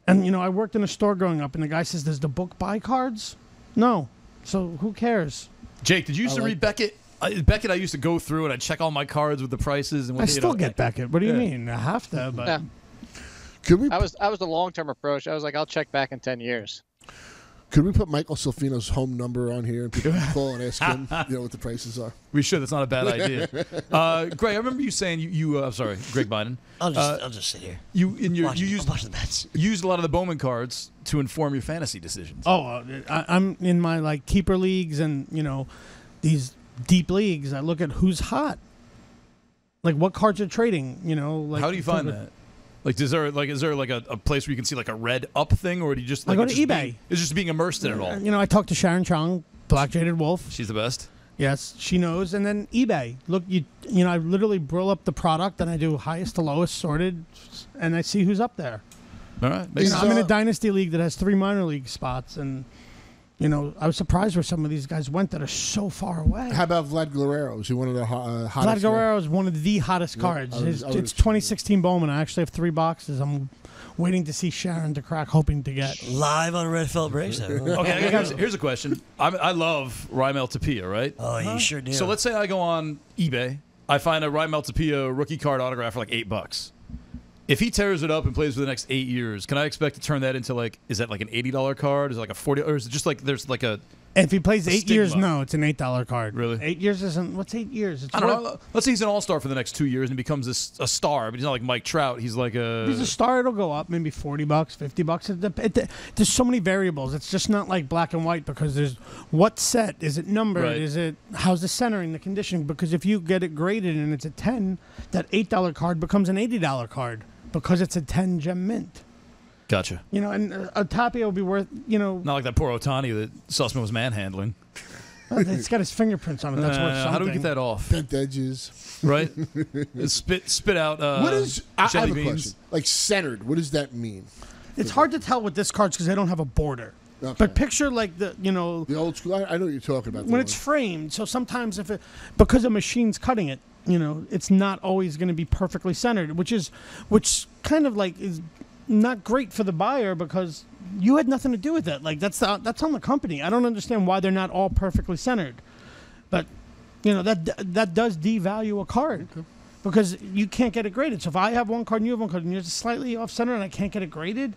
And, I worked in a store growing up, and the guy says, does the book buy cards? No. So who cares? Jake, did you used to read Beckett? Beckett, I used to go through and I'd check all my cards with the prices. And I still get Beckett. What do you mean? I have to, but... Yeah. Could we? I was the long-term approach. I was like, I'll check back in 10 years. Could we put Michael Silfino's home number on here and people can call and ask him, what the prices are? We should. That's not a bad idea. Greg, I remember you saying I'm sorry, Greg Beinin. I'll just sit here. You used watch the Mets. You used a lot of the Bowman cards to inform your fantasy decisions. Oh, I'm in my keeper leagues and these deep leagues. I look at who's hot, what cards are trading. How do you find that? Is there a place where you can see a red up thing, or do you just I go to eBay? It's just being immersed in it all. I talk to Sharon Chong, Black Jaded Wolf. She's the best. Yes, she knows. And then eBay. Look, I literally roll up the product and I do highest to lowest sorted, and I see who's up there. All right. I'm in a dynasty league that has 3 minor league spots, and I was surprised where some of these guys went that are so far away. How about Vlad Guerrero? Is he one of the hottest? Vlad Guerrero is one of the hottest cards. It's 2016 Bowman. I actually have 3 boxes. I'm waiting to see Sharon to crack, hoping to get live on Red Felt Breaks. Okay, here's a question. I love Raimel Tapia, right? Oh, you sure do. So let's say I go on eBay. I find a Raimel Tapia rookie card autograph for $8. If he tears it up and plays for the next 8 years, can I expect to turn that into is that an $80 card? Is it a $40, or is it just there's a? If he plays 8 years, stigma? no, it's an $8 card. Really? 8 years isn't. What's 8 years? It's I don't know. Let's say he's an all-star for the next 2 years and becomes a star, but he's not like Mike Trout. He's like a. If he's a star, it'll go up maybe $40, $50. There's so many variables. It's just not like black and white because there's what set is it numbered? Right. Is it how's the centering, the conditioning? Because if you get it graded and it's a 10, that $8 card becomes an $80 card because it's a 10 gem mint. Gotcha. And a Tapia will be worth, Not like that poor Ohtani that Sussman was manhandling. It's got his fingerprints on it. That's worth something. How do we get that off? Bent edges. Right? spit out what is? I jelly have a beans. question. Centered. What does that mean? It's hard to tell with this cards because they don't have a border. Okay. But picture the the old school. I know what you're talking about. When it's framed. So sometimes because a machine's cutting it, it's not always going to be perfectly centered, which kind of is not great for the buyer because you had nothing to do with it. That's on the company. I don't understand why they're not all perfectly centered, but that does devalue a card because you can't get it graded. So if I have one card and you have one card and you're just slightly off center and I can't get it graded,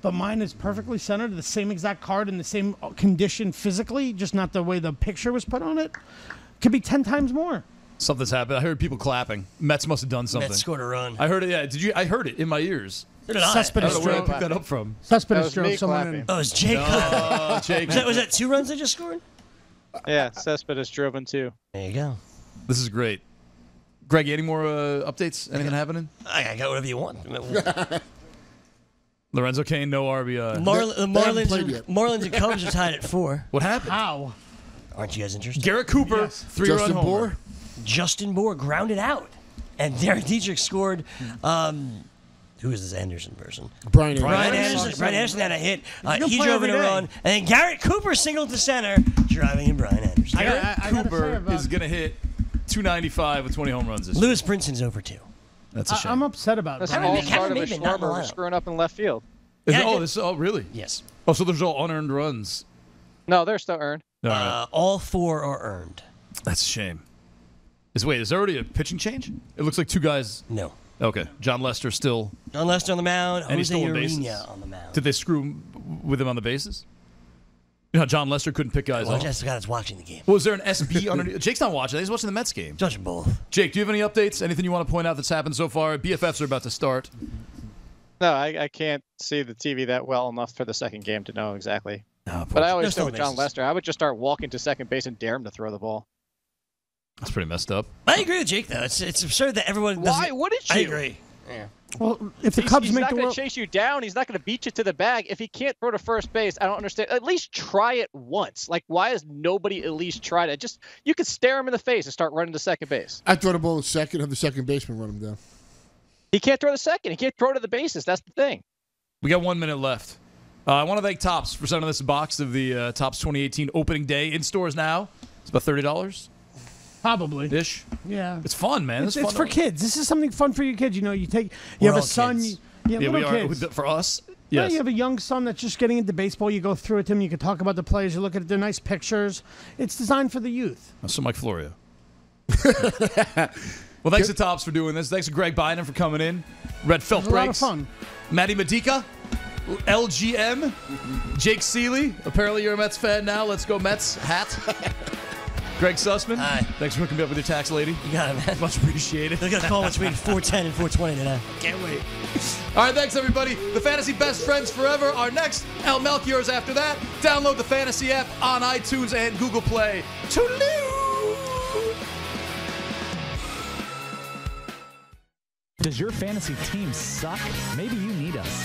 but mine is perfectly centered, the same exact card in the same condition physically, just not the way the picture was put on it, could be 10 times more. Something's happened. I heard people clapping. Mets must have done something. Mets scored a run. I heard it. Yeah. Did you? I heard it in my ears. Cespedes I don't know where I picked that up from. Cespedes drove someone in. Oh, it's Jake. Jake. Was that 2 runs they just scored? Yeah, Cespedes drove in 2. There you go. This is great. Greg, any more updates? Anything happening? I got whatever you want. Lorenzo Cain, no RBI. Marlins and Cubs are tied at 4. What happened? How? Aren't you guys interested? Garrett Cooper, 3-run homer. Justin Bohr grounded out. And Derek Dietrich scored. Who is this Anderson person? Brian Anderson. Brian Anderson had a hit. He play drove in every a day. run. And then Garrett Cooper singled to center, driving in Brian Anderson. Garrett Cooper is going to hit 295 with 20 home runs this year. Lewis Brinson's over 2. That's a shame. I'm upset about That's Brian all Anderson. part of a Maybe not Schwarber lineup. screwing up in left field. Oh, really? Yes. Oh, so there's all unearned runs. No, they're still earned. All right. All 4 are earned. That's a shame. Is there already a pitching change? It looks like 2 guys. No. Okay. John Lester still. John Lester on the mound. And he's Jose stolen bases. Urena on the mound. Did they screw with him on the bases? You know, John Lester couldn't pick guys Well, off. that's the guy that's watching the game. Well, is there an SB underneath? Jake's not watching. He's watching the Mets game. Judging both. Jake, do you have any updates? Anything you want to point out that's happened so far? BFFs are about to start. No, I can't see the TV that well enough for the second game to know exactly. No, But I always There's say no with John bases. Lester, I would just start walking to second base and dare him to throw the ball. That's pretty messed up. I agree with Jake, though. It's absurd that everyone doesn't. Why wouldn't you? I agree. Yeah. Well, if the Cubs He's make not the going World, to chase you down. He's not going to beat you to the bag. If he can't throw to first base, I don't understand. At least try it once. Like, why has nobody at least tried it? Just you could stare him in the face and start running to second base. I throw the ball to second, have the second baseman run him down. He can't throw to second. He can't throw to the bases. That's the thing. We got 1 minute left. I want to thank Topps for sending this box of the Topps 2018 opening day in stores now. It's about $30 probably. ish. Yeah. It's fun, man. It's fun for kids. This is something fun for your kids. You know, you have We're a all son. kids. Yeah, Yeah, little we are. kids. For us, Yeah, yes. you have a young son that's just getting into baseball. You go through it with him. You can talk about the players. You look at their nice pictures. It's designed for the youth. So Mike Florio. Well, thanks to Topps for doing this. Thanks to Greg Beinin for coming in. Red Felt It was a lot of Breaks. fun. Maddie Medica. LGM. Jake Ciely. Apparently you're a Mets fan now. Let's go Mets. Hat. Greg Sussman. Hi. Thanks for hooking me up with your tax lady. You got it, man. Much appreciated. They're going to call between 410 and 420 today. Can't wait. All right, thanks, everybody. The Fantasy Best Friends Forever are next. Al Melchior's after that. Download the Fantasy app on iTunes and Google Play. Toodaloo! Does your fantasy team suck? Maybe you need us.